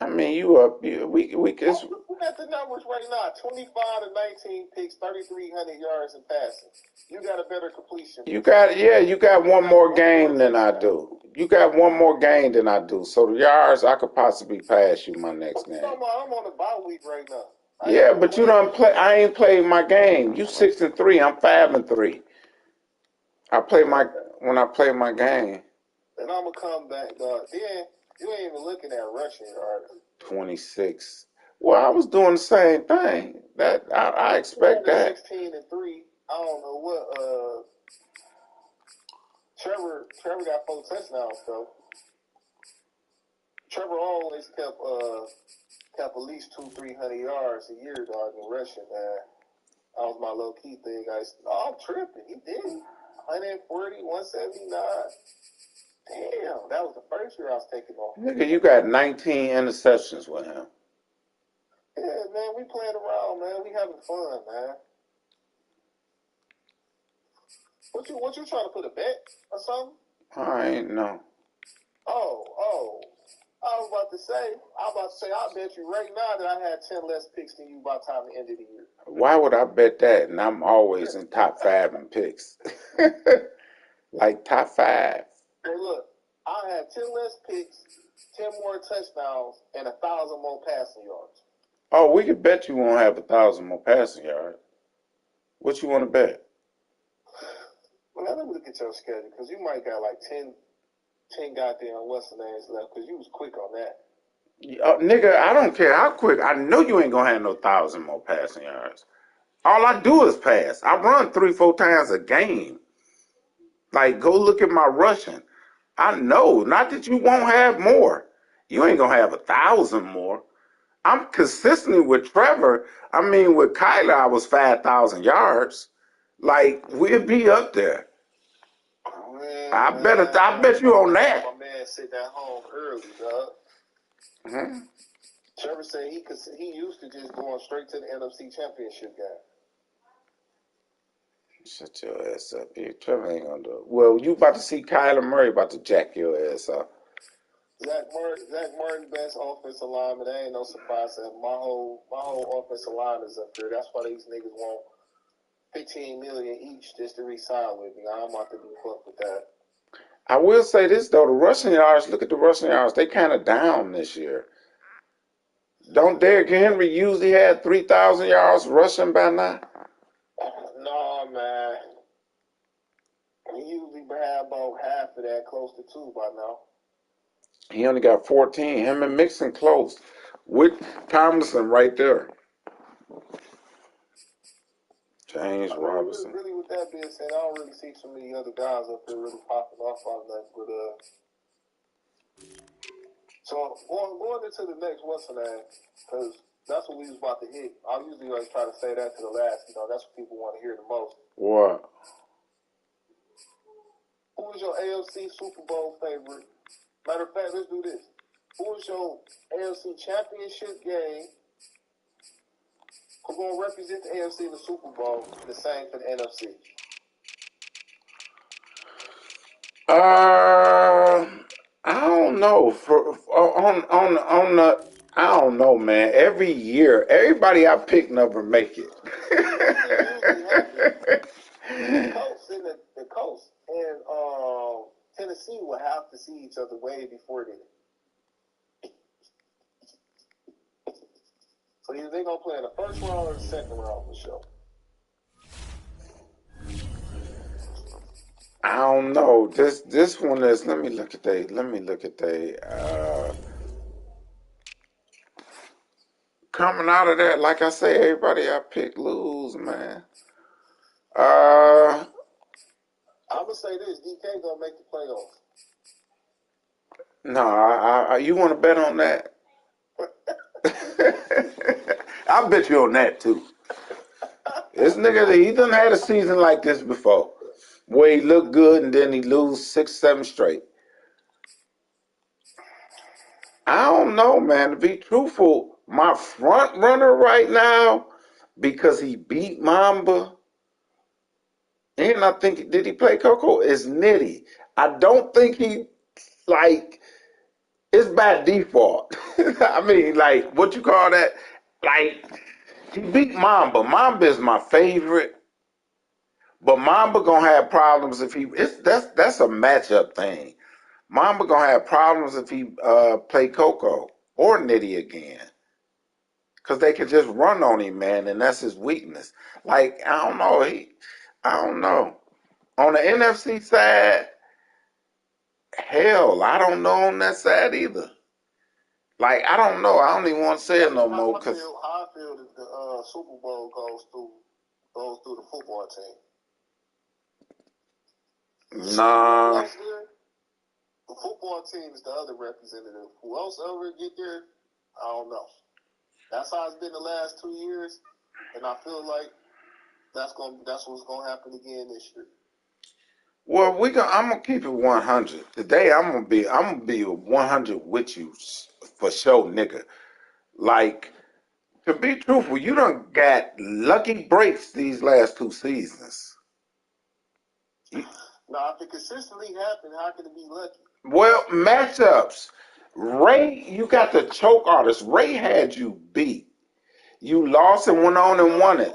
I mean, you up? We it's, Look at the numbers right now: 25 to 19 picks, 3,300 yards in passing. You got a better completion. you got one more game than I do. You got one more game than I do. So the yards, I could possibly pass you my next game. I'm on a bye week right now. Yeah, but you don't play. I ain't played my game. You 6-3. I'm 5-3. I play my when I play my game. And I'm gonna come back, dog. Then you ain't even looking at rushing yards. 26. Well, I was doing the same thing. That I expect that. 16-3. I don't know what. Trevor got 4 touchdowns though. Trevor always kept at least 200-300 yards a year, dog, in rushing, man. That was my low key thing. I'm tripping. He did 140, 179. Damn, that was the first year I was taking off. Nigga, you got 19 interceptions with him. Yeah, man, we playing around, man. We having fun, man. What you trying to put a bet or something? I ain't know. Oh. I was about to say, I bet you right now that I had 10 less picks than you by the time the end of the year. Why would I bet that? And I'm always in top 5 in picks. Like top 5. Hey, look, I had 10 less picks, 10 more touchdowns, and 1,000 more passing yards. Oh, we could bet you won't have 1,000 more passing yards. What you want to bet? Well, now let me look at your schedule, because you might got like 10 goddamn what's the names left, because you was quick on that. Nigga, I don't care how quick. I know you ain't gonna have no 1,000 more passing yards. All I do is pass. I run 3-4 times a game. Like, go look at my rushing. I know. Not that you won't have more. You ain't gonna have 1,000 more. I'm consistently with Trevor. I mean, with Kyler, I was 5,000 yards. Like, we'll be up there. I bet you on that. My man sitting at home early, dog. Mm-hmm. Trevor said he used to just going straight to the NFC Championship game. Shut your ass up. Trevor ain't gonna do it. Well, you about to see Kyler Murray about to jack your ass up. Zach Martin, best offensive lineman. That ain't no surprise. My whole offensive line is up there. That's why these niggas want $15 million each just to re-sign with me. I'm about to be fucked with that. I will say this though, the rushing yards. Look at the rushing yards. They kind of down this year. Don't Derrick Henry usually had 3,000 yards rushing by now? No, man. He usually have about half of that, close to 2 by now. He only got 14. Him and Mixon close. With Tomlinson right there. James Robinson. Really, with that being said, I don't really see too many other guys up there really popping off on that. But so going into the next what's the name? Because that's what we was about to hit. I usually always try to say that to the last. That's what people want to hear the most. What? Who is your AFC Super Bowl favorite? Matter of fact, let's do this. Who is your AFC Championship game? Who's going to represent the AFC in the Super Bowl? The same for the NFC. I don't know. On the, I don't know, man. Every year, everybody I pick never make it. The Colts and Tennessee will have to see each other way before then. So either they're gonna play in the first round or the second round for sure. I don't know. This one is. Let me look at they. Coming out of that, like I say, everybody I pick lose, man. I'm gonna say this: DK gonna make the playoffs. No, you want to bet on that? I'll bet you on that too. This nigga, he done had a season like this before, where he looked good and then he lose 6, 7 straight. I don't know, man. To be truthful, my front runner right now, because he beat Mamba, and I think, did he play Coco? Is Nitty. I don't think he, like, it's by default. I mean, like, what you call that? Like, he beat Mamba. Mamba is my favorite, but Mamba gonna have problems if he. That's a matchup thing. Mamba gonna have problems if he play Coco or Nitty again, because they can just run on him, man, and that's his weakness. Like, I don't know. I don't know. On the NFC side, hell, I don't know on that side either. Like, I don't know. I don't even want to say it no more because How I feel that the Super Bowl goes through the football team. nah. The football team is the other representative. Who else ever get there? I don't know. That's how it's been the last 2 years, and I feel like that's what's gonna happen again this year. Well, I'm gonna keep it 100 today. I'm gonna be 100 with you for sure, nigga. Like, to be truthful, you done got lucky breaks these last 2 seasons. Now, if it consistently happen, how can it be lucky? Well, matchups. Ray, you got the choke artist. Ray had you beat. You lost and went on and won it.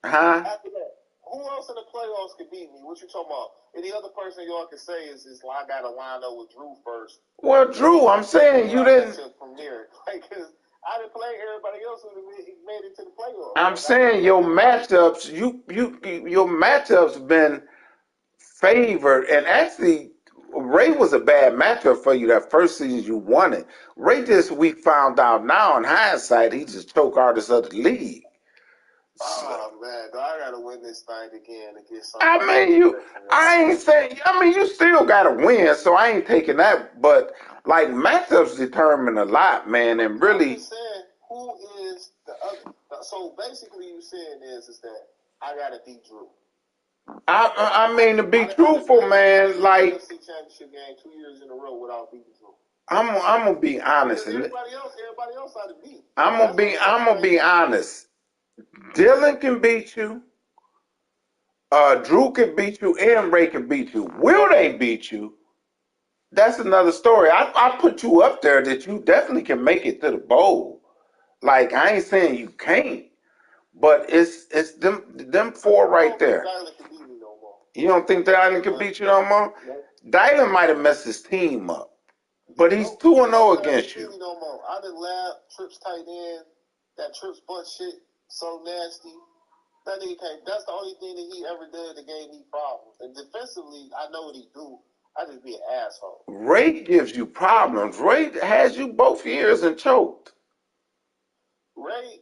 Huh? After that, who else in the playoffs could beat me? What you talking about? Any other person y'all can say is I got to line up with Drew first. Well, Drew, I'm saying you didn't. From there, because I didn't play everybody else who made it to the playoffs. I'm saying your matchups, your matchups been favored, and actually, Ray was a bad matchup for you that first season you won it. Ray just we found out now in hindsight he just choke artist of the league. Oh man, I gotta win this thing again to get something. I mean, I ain't saying. I mean, you still gotta win, so I ain't taking that. But like matchups determine a lot, man, and really. I'm just saying, who is the other? So basically, you saying is that I gotta beat Drew. I mean, to be truthful, man, like. NFC Championship game 2 years in a row without beating Drew. I'm gonna be honest. Everybody else ought to beat. I'm gonna be honest. Dylan can beat you. Drew can beat you, and Ray can beat you. Will they beat you? That's another story. I put you up there that you definitely can make it to the bowl. Like, I ain't saying you can't, but it's them four right there. You don't think Dylan can beat you no more? Dylan might have messed his team up, but he's 2-0 against you. I done laughed Trips tight end, that Trips butt shit so nasty. That nigga can't. That's the only thing that he ever did that gave me problems. And defensively, I know what he do. I just be an asshole. Ray gives you problems. Ray has you both years and choked. Ray,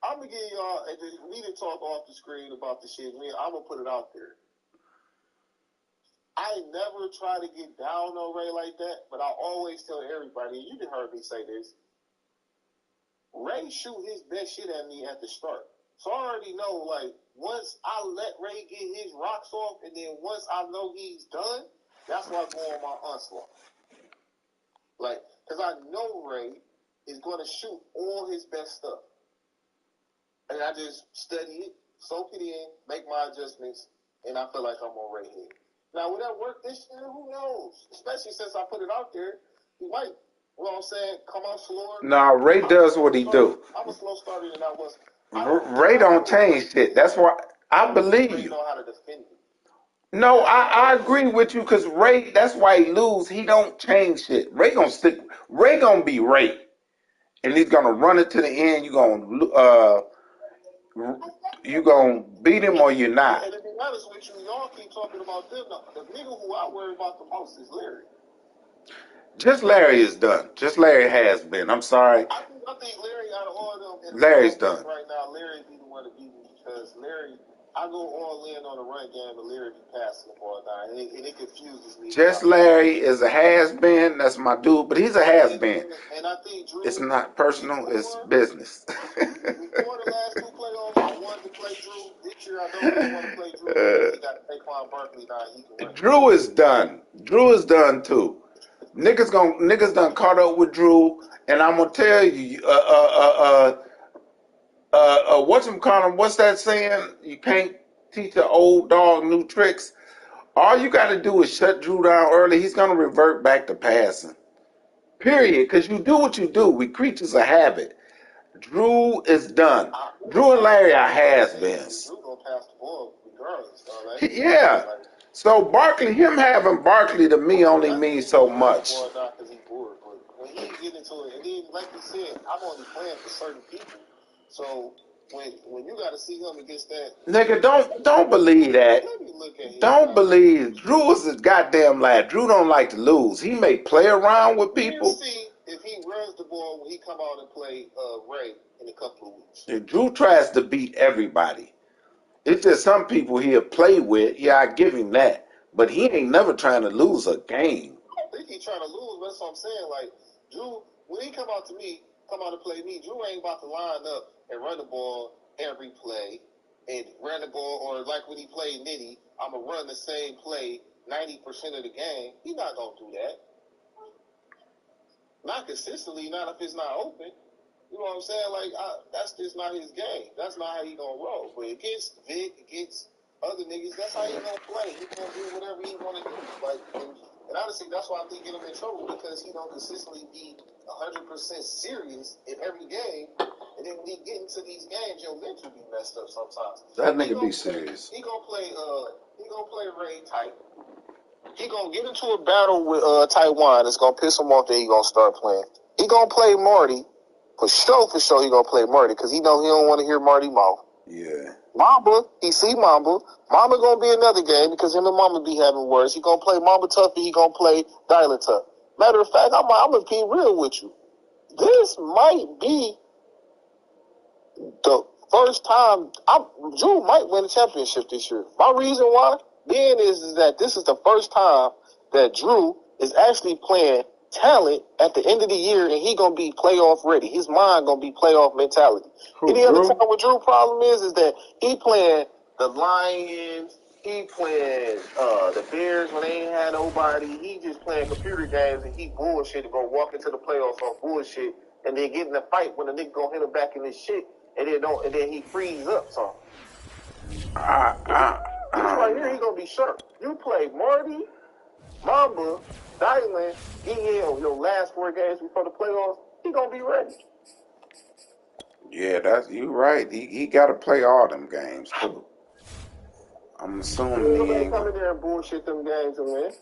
I'm gonna give y'all. We didn't talk off the screen about the shit. I'm gonna put it out there. I never try to get down on Ray like that, but I always tell everybody. You done heard me say this. Ray shoot his best shit at me at the start. So I already know, like, once I let Ray get his rocks off, and then once I know he's done, that's when I go on my onslaught. Like, because I know Ray is going to shoot all his best stuff. And I just study it, soak it in, make my adjustments, and I feel like I'm on Ray head. Now, will that work this year? Who knows? Especially since I put it out there, he might, you know what I'm saying, come out slower. Nah, Ray does what he do. I'm a slow starter than I was. Ray don't change shit. That's why I believe you. Know how to defend it. No, I agree with you because Ray. That's why he lose. He don't change shit. Ray gonna stick. Ray gonna be Ray, and he's gonna run it to the end. You gonna beat him or you're not. And to be honest with you, y'all keep talking about them. The nigga who I worry about the most is Larry. Just Larry is done. Just Larry has been. I'm sorry. I think Larry out of all of them. Larry's done. Right now, Larry be the one to beat me because Larry, I go all in on the run game, and Larry be passing the ball down, and it confuses me. Just Larry is a has-been. That's my dude, but he's a has-been. And I think Drew, it's not personal. It's business. Before the last 2 playoffs, I wanted to play Drew. This year, I don't want to play Drew. He got to take on Barkley now. He can run. Drew is done. Drew is done too. Niggas done caught up with Drew, and I'm gonna tell you, what's that saying? You can't teach an old dog new tricks. All you got to do is shut Drew down early. He's gonna revert back to passing. Period. Because you do what you do. We creatures of habit. Drew is done. Drew and Larry are has-beens. Drew gonna pass the ball regardless. Yeah. So Barkley, him having Barkley to me only means so much. Not because he's bored, but when he get into it, and then like you said, I'm only playing for certain people. So when you got to see him against that, nigga, don't believe that. Let me look at him. Don't believe Drew is a goddamn lad. Drew don't like to lose. He may play around with people. We'll see if he runs the ball when he come out and play Ray in a couple of weeks. And Drew tries to beat everybody. It's just some people he'll play with. Yeah, I give him that. But he ain't never trying to lose a game. I don't think he's trying to lose, but that's what I'm saying. Like, Drew, when he come out to play me, Drew ain't about to line up and run the ball every play and run the ball, or like when he played Nitty, I'm going to run the same play 90% of the game. He's not going to do that. Not consistently, not if it's not open. You know what I'm saying? Like, that's just not his game. That's not how he gonna roll. But against Vic, against other niggas, that's how he gonna play. He gonna do whatever he wanna do. Like, and honestly, that's why I think get him in trouble, because he don't consistently be 100% serious in every game. And then when he get into these games, your mental be messed up sometimes. That nigga be serious. He gonna play Ray tight. He gonna get into a battle with Taiwan. It's gonna piss him off that he gonna start playing. He gonna play Marty. For sure, he gonna play Marty, because he know he don't want to hear Marty mouth. Yeah. Mamba, he see Mamba. Mamba gonna be another game, because him and Mamba be having words. He gonna play Mamba tough, and he gonna play Dylan tough. Matter of fact, I'm gonna be real with you. This might be the first time Drew might win the championship this year. My reason why being is that this is the first time that Drew is actually playing talent at the end of the year, and he gonna be playoff ready. His mind gonna be playoff mentality. Any other time with Drew problem is that he playing the Lions, he playing the Bears when they ain't had nobody. He just playing computer games, and he bullshit and gonna walk into the playoffs on bullshit, and then get in a fight when the nigga gonna hit him back in his shit, and then he frees up something. This right here, he gonna be sharp. You play Marty, Mamba, Dylan, DL, your last 4 games before the playoffs, he gonna be ready. Yeah, you right. He got to play all them games too. I'm assuming he ain't come in there and bullshit them games and win.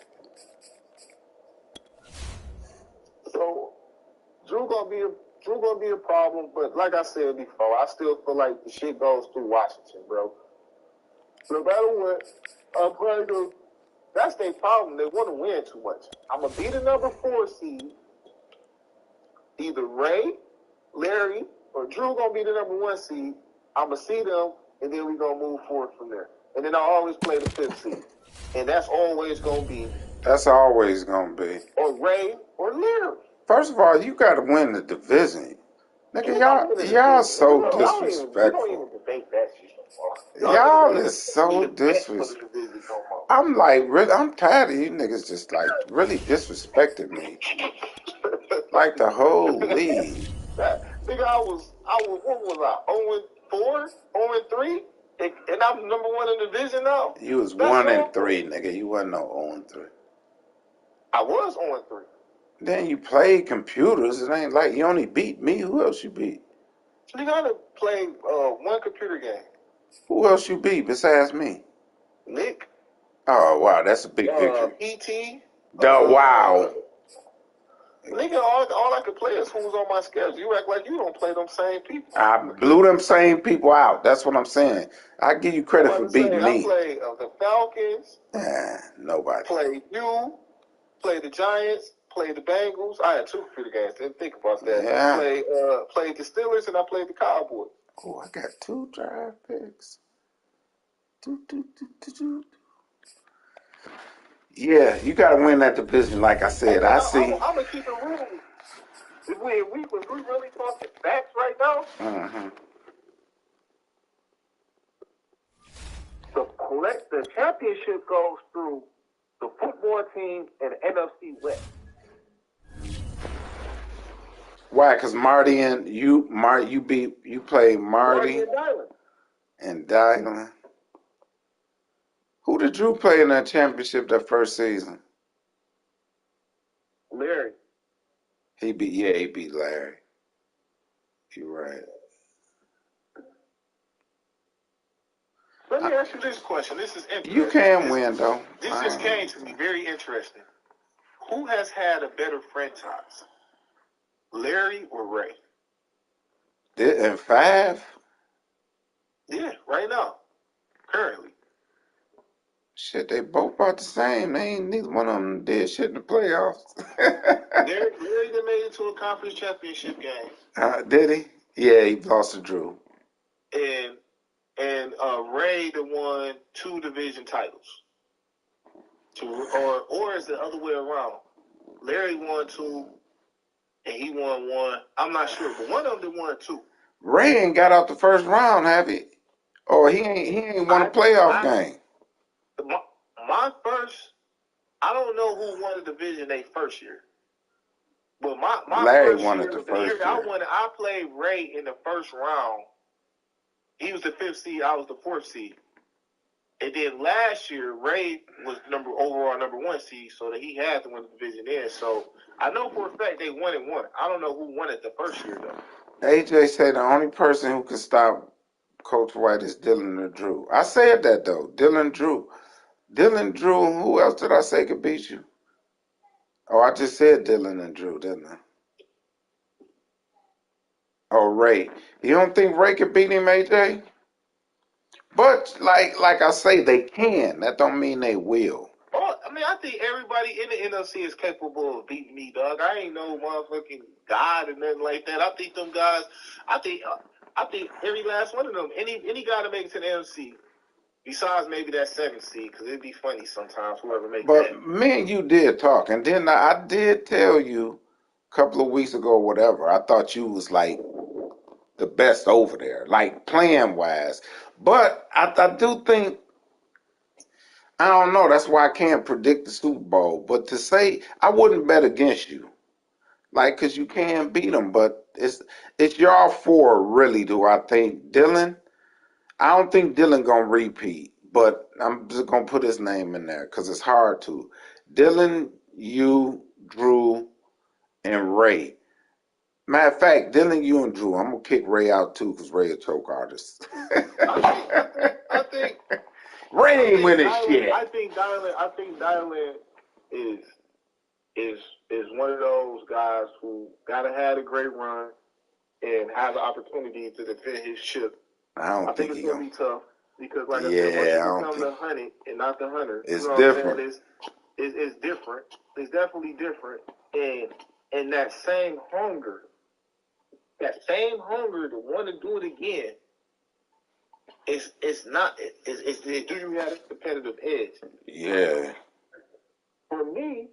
So Drew gonna be a problem, but like I said before, I still feel like the shit goes through Washington, bro. No matter what, I'm probably gonna. That's their problem. They want to win too much. I'm going to be the number 4 seed. Either Ray, Larry, or Drew going to be the number 1 seed. I'm going to see them, and then we're going to move forward from there. And then I always play the 5th seed. And that's always going to be. That's always going to be. Or Ray or Larry. First of all, you got to win the division. Nigga, y'all so disrespectful. We don't even debate that shit. Y'all is so disrespectful. I'm like, really, I'm tired of you niggas just like really disrespecting me. Like the whole league. Nigga, what was I? 0-4? 0-3? And I'm number 1 in the division now? You was 1-3, nigga. You wasn't no 0-3. I was 0-3. Then you played computers. It ain't like you only beat me. Who else you beat? You gotta play 1 computer game. Who else you beat besides me? Nick. Oh, wow, that's a big victory. E.T. Wow. Nigga, all I could play is who's on my schedule. You act like you don't play them same people. I blew them same people out. That's what I'm saying. I give you credit for beating me. I played the Falcons. Nobody. Played you. Played the Giants. Played the Bengals. I had 2 computer games. Didn't think about that. Yeah. Played the Steelers, and I played the Cowboys. Oh, I got 2 draft picks. Yeah, you got to win that division, like I said. I see. I'm going to keep it real. If we really talking facts right now, the championship goes through the football team and the NFC West. Why? Because Marty and you play Marty and Dylan. Who did Drew play in that championship that first season? Larry. He beat Larry. You're right. Let me ask you this question. This is interesting. You can win, though. This just came to me very interesting. Who has had a better franchise, Larry or Ray? In 5? Yeah, right now, currently. Shit, they both about the same. Neither one of them did shit in the playoffs. Larry done made it to a conference championship game. Did he? Yeah, he lost to Drew. And Ray done won 2 division titles. Or is it the other way around? Larry won 2 and he won 1. I'm not sure, but one of them won 2. Ray ain't got out the first round, have he? Or he ain't won a playoff game. My first, I don't know who won the division they first year. But my Larry first won year, it the the first year year. I played Ray in the first round. He was the 5th seed, I was the 4th seed. And then last year, Ray was overall number 1 seed, so that he had to win the division then. So I know for a fact they won it. I don't know who won it the first year though. AJ said the only person who can stop Coach White is Dylan or Drew. I said that though. Dylan Drew. Who else did I say could beat you? Oh, I just said Dylan and Drew, didn't I? Oh, Ray. You don't think Ray could beat him, AJ? But like I say, they can. That don't mean they will. Oh, I mean, I think everybody in the NFC is capable of beating me, dog. I ain't no motherfucking god or nothing like that. I think them guys. I think every last one of them. Any guy that makes it to the NFC, besides maybe that 7th seed, because it'd be funny sometimes whoever makes that. But me and you did talk, and then I did tell you a couple of weeks ago, whatever. I thought you was like the best over there, like playing wise. But I do think, I don't know. That's why I can't predict the Super Bowl. But to say I wouldn't bet against you, like, cause you can beat them. But it's y'all 4 really. Do I think Dylan? I don't think Dylan gonna repeat. But I'm just gonna put his name in there because it's hard to. Dylan, you, Drew, and Ray. Matter of fact, Dylan, you, and Drew. I'm gonna kick Ray out too because Ray a choke artist. I think Ray ain't winning shit. I think Dylan is one of those guys who gotta have a great run and have the opportunity to defend his ship. I think it's gonna be tough because, like I said, once you become the hunted and not the hunter, it's you know different. What I'm saying? It's different. It's definitely different. And that same hunger to want to do it again. It's not. Do you have a competitive edge? Yeah. For me,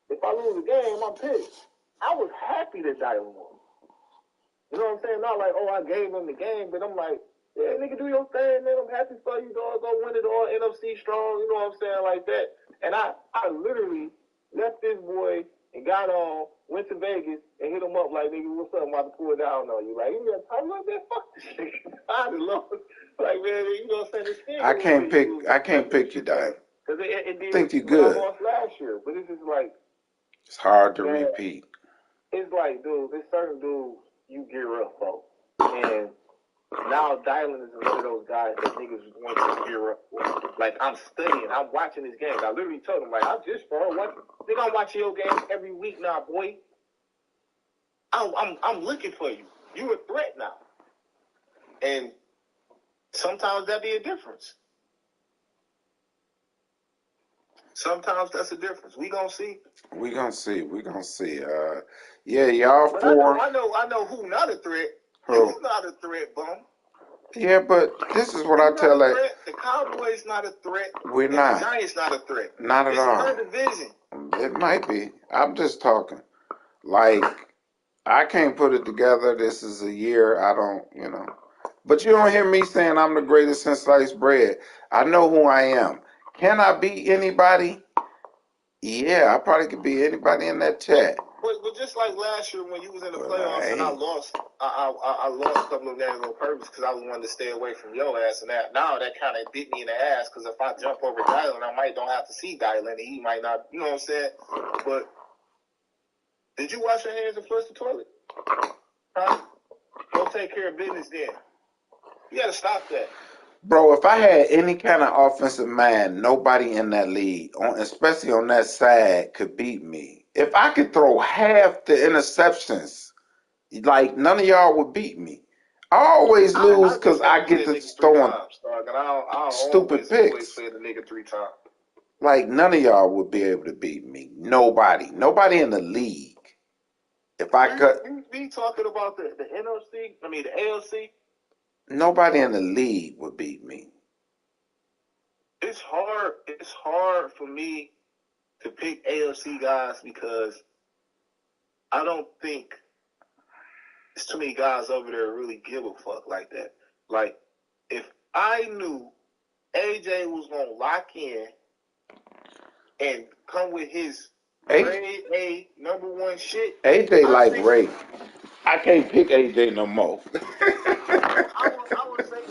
if I lose a game, I'm pissed. I was happy that Dylan won. You know what I'm saying? Not like, oh, I gave him the game, but I'm like, yeah, nigga, do your thing, man. I'm happy for you, dog. Go win it all. NFC strong. You know what I'm saying? Like that. And I literally left this boy and got on, went to Vegas and hit him up like, nigga, what's up? I'm about to pull it down on you. Like, you got time like that? Fuck this nigga. I love it. Like, man, you know what I'm saying? This thing I can't pick you, Dylan. Because it did. I think you good. I lost last year, but it's just like, it's hard to repeat. It's like, dude, there's certain dudes you gear up for. And now Dylan is one of those guys that niggas want to gear up for. Like, I'm studying. I'm watching his games. I literally told him, like, I'm just watching. Nigga, I'm watching your games every week now, boy. I'm looking for you. You a threat now. And sometimes that be a difference. Sometimes that's a difference. We gonna see. Yeah, y'all but 4. I know who not a threat. Who's not a threat, bum? Yeah, but this is what I tell that. The Cowboys not a threat. We're not. The Giants not a threat. Not at all. It's her division. It might be. I'm just talking. Like, I can't put it together. This is a year I don't. But you don't hear me saying I'm the greatest since sliced bread. I know who I am. Can I beat anybody? Yeah, I probably could beat anybody in that chat. But just like last year when you was in the playoffs and I lost, I lost a couple of games on purpose because I was wanting to stay away from your ass and that. Now that kind of bit me in the ass because if I jump over Dylan, I don't have to see Dylan and he might not. You know what I'm saying? But Did you wash your hands and flush the toilet? Huh? Go take care of business then. You gotta stop that. Bro, if I had any kind of offensive mind, nobody in that league, especially on that side, could beat me. If I could throw half the interceptions, like none of y'all would beat me. I always lose because I get to throwing stupid picks. Play the nigga 3 times. Like none of y'all would be able to beat me. Nobody in the league. If I cut, you be talking about the NFC. I mean the ALC. Nobody in the league would beat me. It's hard. It's hard for me to pick ALC guys because I don't think there's too many guys over there who really give a fuck like that. Like, if I knew AJ was gonna lock in and come with his grade A #1 shit, AJ like Ray. I can't pick AJ no more. I would say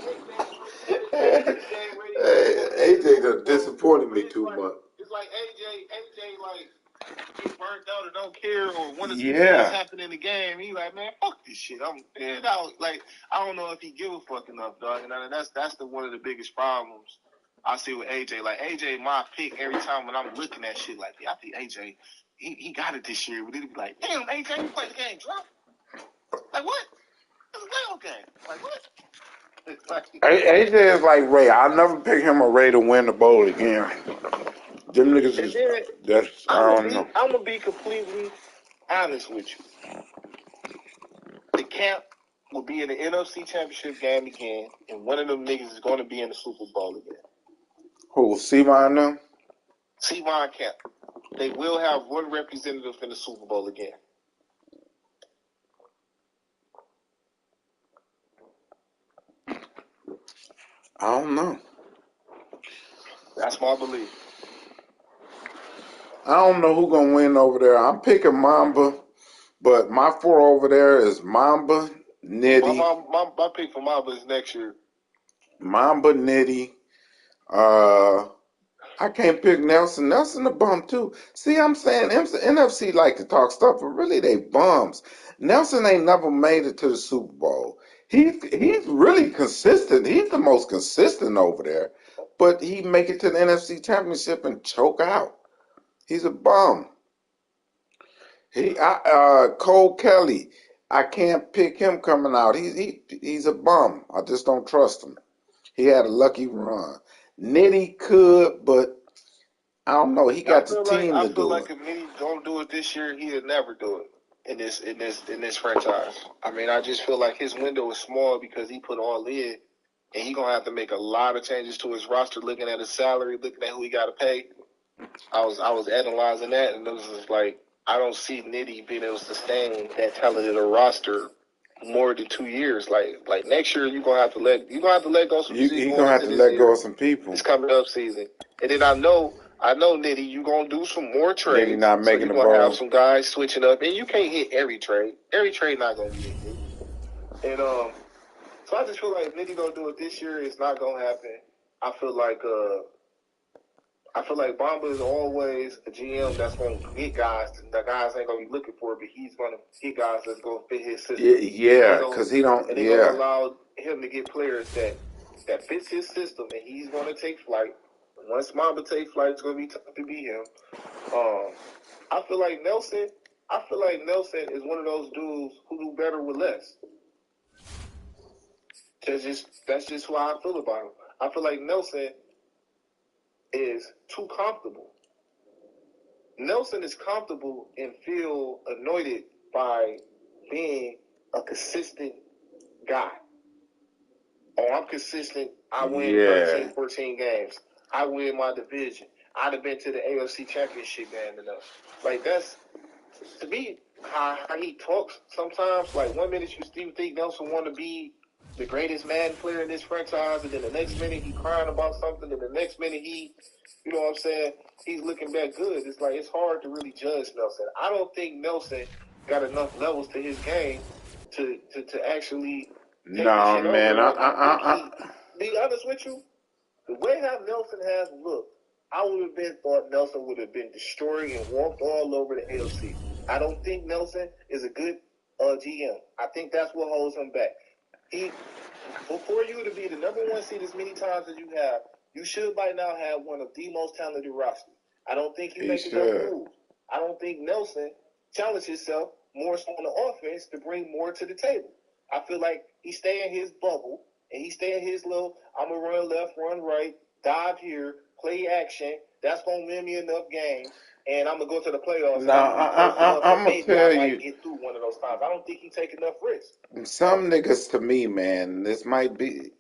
AJ done disappointed me too much. It's like AJ like get burnt out or don't care or when the things happen in the game, he like, man, fuck this shit. I don't know if he give a fuck enough, dog. And that's one of the biggest problems I see with AJ. Like AJ, my pick every time when I'm looking at shit like, yeah, I think AJ, he got it this year. But he'd be like, damn, AJ, you played the game, drop. Like what? It's a playoff game. Like what? AJ is like Ray. I'll never pick him or Ray to win the bowl again. Them niggas is I don't know. I'm gonna be completely honest with you. The camp will be in the NFC Championship game again, and one of them niggas is going to be in the Super Bowl again. Who, Seavon them? Seavon Camp. They will have one representative in the Super Bowl again. I don't know. That's my belief. I don't know who's going to win over there. I'm picking Mamba, but my 4 over there is Mamba, Nitty. My pick for Mamba is next year. Mamba, Nitty. I can't pick Nelson. Nelson a bum too. See, I'm saying NFC like to talk stuff, but really they bums. Nelson ain't never made it to the Super Bowl. He's really consistent. He's the most consistent over there, but he make it to the NFC Championship and choke out. He's a bum. Cole Kelly. I can't pick him coming out. He's a bum. I just don't trust him. He had a lucky run. Nitty could, but I don't know. He got the team to do it. I feel like if Nitty don't do it this year, he'll never do it in this franchise. I mean, I just feel like his window is small because he put all in, and he gonna have to make a lot of changes to his roster. Looking at his salary, looking at who he got to pay. I was analyzing that, and it was just like I don't see Nitty being able to sustain that talented a roster more than 2 years. Like next year, you're gonna have to let go some. You're gonna have to let go of some people. It's coming up season, and then I know Nitty, you're gonna do some more trades. Nitty not making the ball. You're gonna have some guys switching up, and you can't hit every trade. Every trade not gonna be hit. And so I just feel like if Nitty don't do it this year, it's not gonna happen. I feel like Bamba is always a GM that's going to get guys. The guys ain't going to be looking for it, but he's going to get guys that's going to fit his system. Yeah, because he don't. And they're going to allow him to get players that fits his system, and he's going to take flight. Once Bamba takes flight, it's going to be tough to beat him. I feel like Nelson is one of those dudes who do better with less. That's just who I feel about him. I feel like Nelson is too comfortable. Nelson is comfortable and feel anointed by being a consistent guy. Oh, I'm consistent. I win 13, 14 games. I win my division. I'd have been to the AFC Championship game enough. Like, that's, to me, how he talks sometimes. Like, one minute you think Nelson want to be the greatest Madden player in this franchise, and then the next minute he crying about something, and the next minute he, you know what I'm saying, he's looking back good. It's like, it's hard to really judge Nelson. I don't think Nelson got enough levels to his game to actually take no, man. Be honest with you, the way how Nelson has looked, I would have thought Nelson would have been destroying and walked all over the AFC. I don't think Nelson is a good GM. I think that's what holds him back. For you to be the number one seed as many times as you have, you should by now have one of the most talented rosters. I don't think you make enough moves. I don't think Nelson challenged himself more so on the offense to bring more to the table. I feel like he stay in his bubble and he stay in his little, I'm going to run left, run right, dive here, play action. That's going to win me enough games. And I'm going to go to the playoffs. Now, I'm going to tell you. Get through one of those times. I don't think he take enough risks. Some niggas, to me, man, this might be,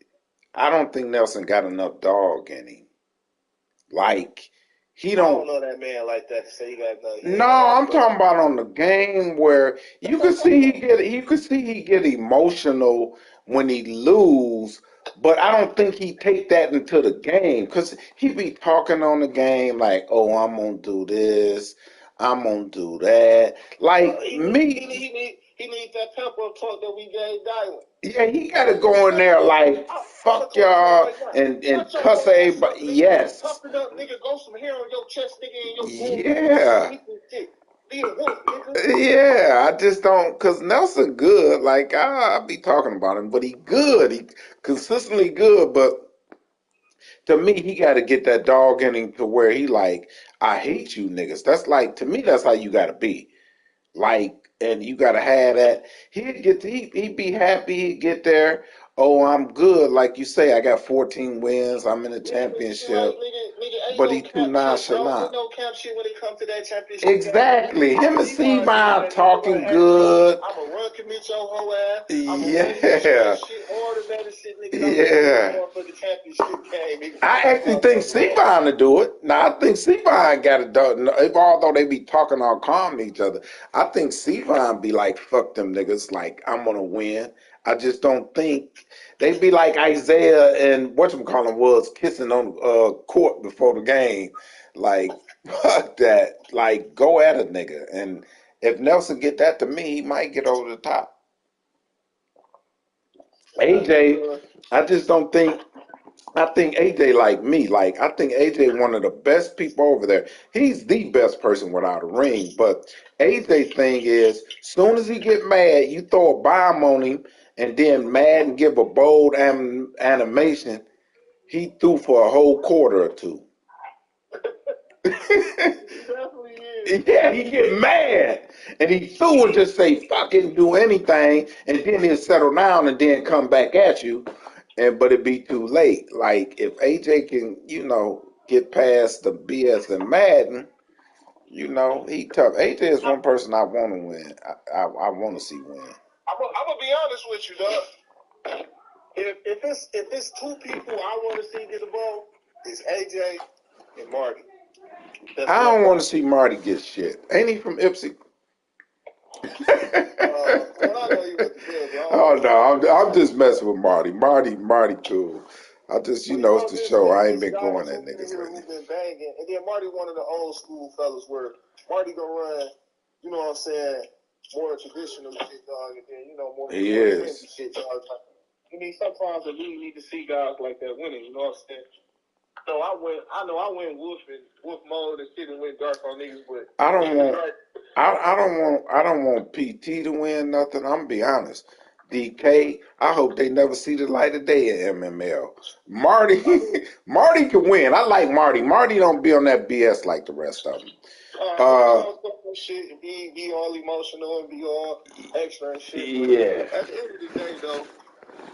I don't think Nelson got enough dog in him. Like, he don't. I don't know that man like that to say he got enough. No, I'm talking about on the game where you could see he get emotional when he lose, but I don't think he take that into the game because he be talking on the game like, "Oh, I'm gonna do this, I'm gonna do that." Like he need that pep up talk that we gave Dylan. Yeah, he got to go in there like, fuck y'all and cuss everybody. Yes. Tough it up, nigga. Go some hair on your chest, nigga, and your Yeah. Be a wolf, nigga. Yeah, I just don't, because Nelson good. Like, I be talking about him, but he good. He consistently good, but to me, he got to get that dog in him to where he like, I hate you niggas. That's like, to me, that's how you got to be. Like, and you gotta have that. He'd be happy. He'd get there. Oh, I'm good. Like you say, I got 14 wins. I'm in the championship. But he too nonchalant. No cap shit when it comes to that championship. Exactly. Him and Seabound talking good. I'm gonna run commit your whole ass. Yeah. Yeah. I actually think Seabound to do it. Now, I think Seabound got it done. Although they be talking all calm to each other, I think Seabound be like, fuck them niggas. Like, I'm going to win. I just don't think they be like Isaiah and whatchamacallit was kissing on court before the game. Like, fuck that. Like, go at a nigga. And if Nelson get that to me, he might get over the top. AJ, I just don't think. I think AJ like me. Like I think AJ one of the best people over there. He's the best person without a ring. But AJ thing is, soon as he get mad, you throw a bomb on him, and then mad and give a bold animation. He threw for a whole quarter or two. Yeah, he get mad and he threw and just say fucking do anything, and then he'll settle down and then come back at you. And but it be too late. Like if AJ can, get past the BS and Madden, he tough. AJ is one person I want to win. I want to see win. I'm gonna be honest with you, dog. If it's two people I want to see get the ball, it's AJ and Marty. I don't want to see Marty get shit. Ain't he from Ipsy? Oh no, I'm just messing with Marty. Marty cool. I just, it's the show. I ain't been going at niggas lately. And then Marty, one of the old school fellas, where Marty gonna run, you know what I'm saying, more traditional shit, dog, and then more shit, dog. Sometimes we need to see guys like that winning. You know what I'm saying? So I went wolf mode and shit and went dark on niggas, but I don't want PT to win nothing. I'm gonna be honest. DK, I hope they never see the light of day in MML. Marty can win. I like Marty. Marty don't be on that BS like the rest of them. Shit, be all emotional and be all extra and shit. Yeah. At the end of the day, though,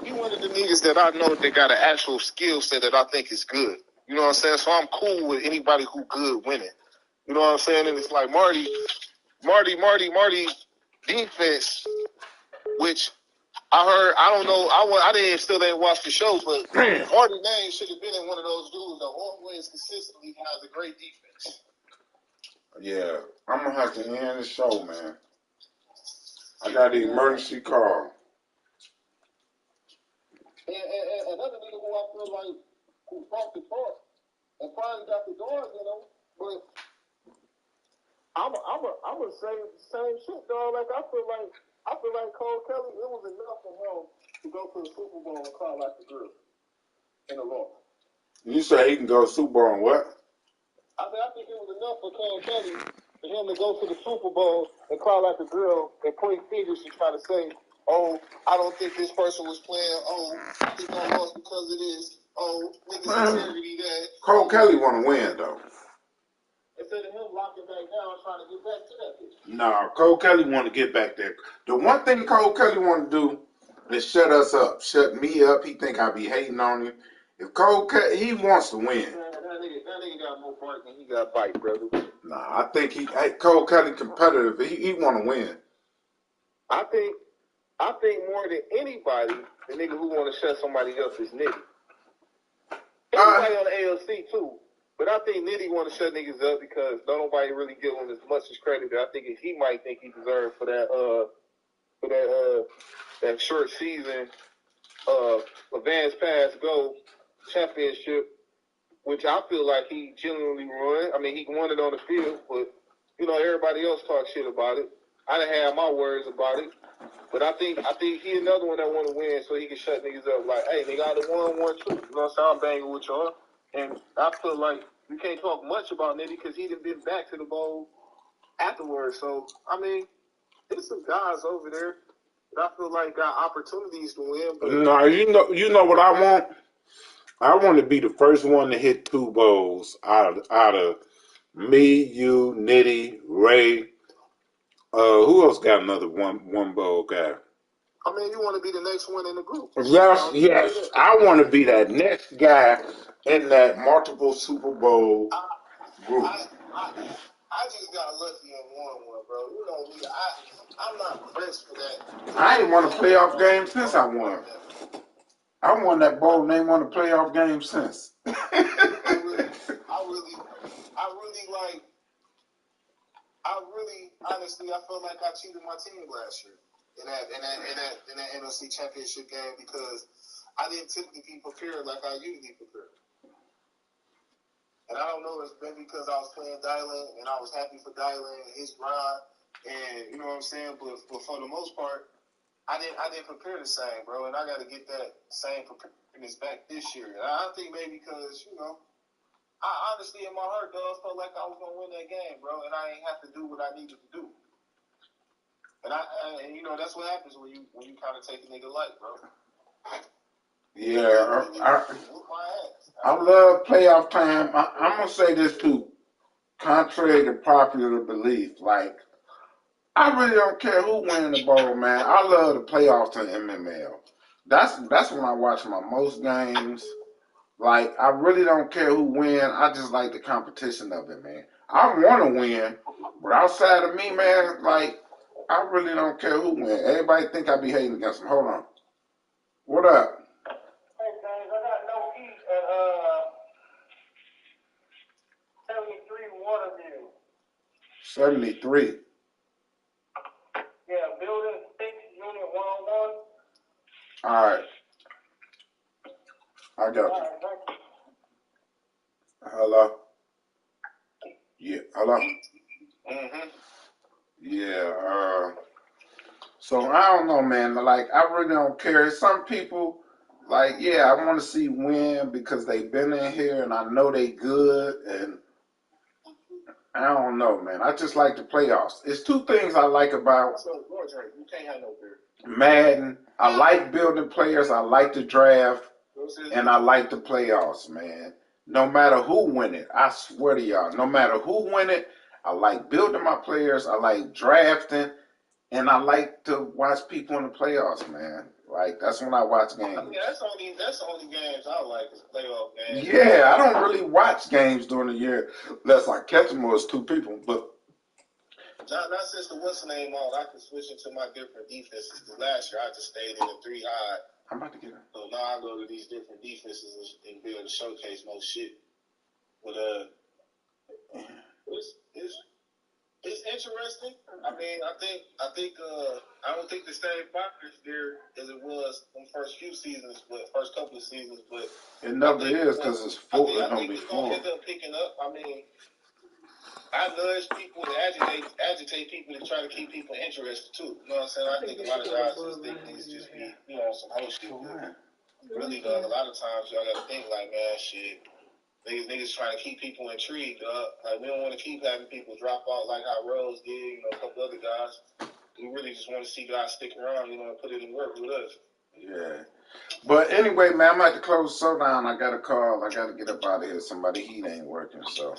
he one of the niggas that I know that got an actual skill set that I think is good. You know what I'm saying? So I'm cool with anybody who good winning. You know what I'm saying? And it's like Marty defense, which I heard, I don't know, I still didn't watch the show, but Marty name should have been in one of those dudes that always consistently has a great defense. Yeah, I'm gonna have to end the show, man. I got an emergency call. And another nigga who I feel like who talked the talk and finally got the doors, but I'm gonna say the same shit, dog. Like I feel like Cole Kelly, it was enough for him to go to the Super Bowl and call out the girl in the law. You say he can go to Super Bowl and what? I think it was enough for Cole Kelly For him to go to the Super Bowl and call out the girl and point fingers and try to say, oh, I don't think this person was playing. Oh, I think I lost because of this. Oh, niggas integrity that. Cole Kelly want to win, though. Instead of him locking back down trying to get back to that bitch. No, Cole Kelly want to get back there. The one thing Cole Kelly want to do is shut us up, shut me up. He think I be hating on him. If Cole Kelly, he wants to win. That nigga got more bark than he got bite, brother. Nah, I think Cole Kelly competitive. He want to win. I think more than anybody, the nigga who want to shut somebody up is Nitty. Everybody on the ALC too. But I think Nitty want to shut niggas up because don't nobody really give him as much as credit that I think he might think he deserved for that short season advanced pass go championship, which I feel like he genuinely won. I mean, he won it on the field, but everybody else talk shit about it. I didn't have my words about it. But I think he another one that want to win so he can shut niggas up. Like, hey, nigga, I done won too. You know what I'm saying? I'm banging with y'all. And I feel like you can't talk much about Nitty because he done been back to the bowl afterwards. So, I mean, there's some guys over there that I feel like got opportunities to win. But no, you know what I want? I want to be the first one to hit 2 bowls out of me, you, Nitty, Ray. Who else got another one bowl guy? I mean, you want to be the next one in the group. Yes. I want to be that next guy in that multiple Super Bowl group. I just got lucky and won one, bro. You know me. I'm not pressed for that. I ain't won a playoff game since I won. I won that bowl and ain't won a playoff game since. Honestly, I felt like I cheated my team last year in that NFC Championship game because I didn't typically prepare like I usually prepare. And I don't know, it's been because I was playing Dylan and I was happy for Dylan and his grind, and you know what I'm saying. But for the most part, I didn't prepare the same, bro. And I got to get that same preparedness back this year. And I think maybe because I honestly, in my heart, though, I felt like I was gonna win that game, bro, and I ain't have to do what I needed to do. And that's what happens when you kind of take a nigga light, bro. Yeah, I love playoff time. I'm gonna say this too, contrary to popular belief. Like, I really don't care who wins the bowl, man. I love the playoffs in MML. That's when I watch my most games. Like, I really don't care who wins. I just like the competition of it, man. I want to win, but outside of me, man, like, I really don't care who wins. Everybody think I be hating against them. Hold on. What up? Hey, James, I got no heat at 73 Waterview. 73. Yeah, building 6, unit 101. All right. I got you. All right, thank you. Hello? Yeah, hello? Mm-hmm. Yeah, so I don't know, man. Like, I really don't care. Some people, like, yeah, I want to see win because they've been in here and I know they good, and I don't know, man. I just like the playoffs. It's 2 things I like about You can't have no beer. Madden. I like building players. I like the draft, and I like the playoffs, man. No matter who win it, I swear to y'all, no matter who win it, I like building my players. I like drafting, and I like to watch people in the playoffs, man. Like, that's when I watch games. I mean, that's the only games I like is playoff games. Yeah, I don't really watch games during the year unless I catch them or it's 2 people. But not since the what's the name on, I can switch into my different defenses. Because last year I just stayed in the 3 high. I'm about to get it. So now I go to these different defenses and be able to showcase more shit. But it's interesting. I mean, I don't think the same fire is there as it was in the first few seasons, but first couple of seasons. But it never is because it's full. It's gonna be full. End up picking up. I mean, I nudge people to agitate people to try to keep people interested too. You know what I'm saying? I think a lot of guys just think things just be some whole shit. Really, though, a lot of times y'all gotta think like, man, shit. Niggas trying to keep people intrigued. Like we don't want to keep having people drop out like how Rose did, a couple other guys. We really just want to see guys stick around, and put it in work with us. Yeah. But anyway, man, I'm about to close the show down. I got a call. I got to get up out of here. Somebody heat ain't working, so.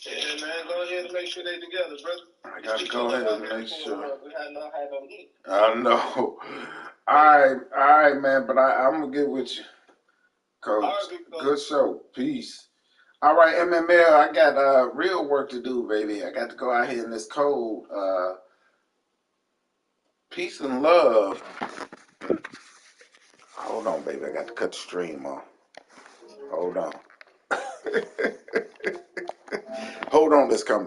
Yeah, man, go ahead and make sure they together, brother. I got to go ahead and make sure. We had no heat. I know. All right, man, but I'm going to get with you, Coach. Right, good show. Peace. All right, MML, I got real work to do, baby. I got to go out here in this cold. Peace and love. Hold on, baby. I got to cut the stream off. Hold on. Hold on, this coming.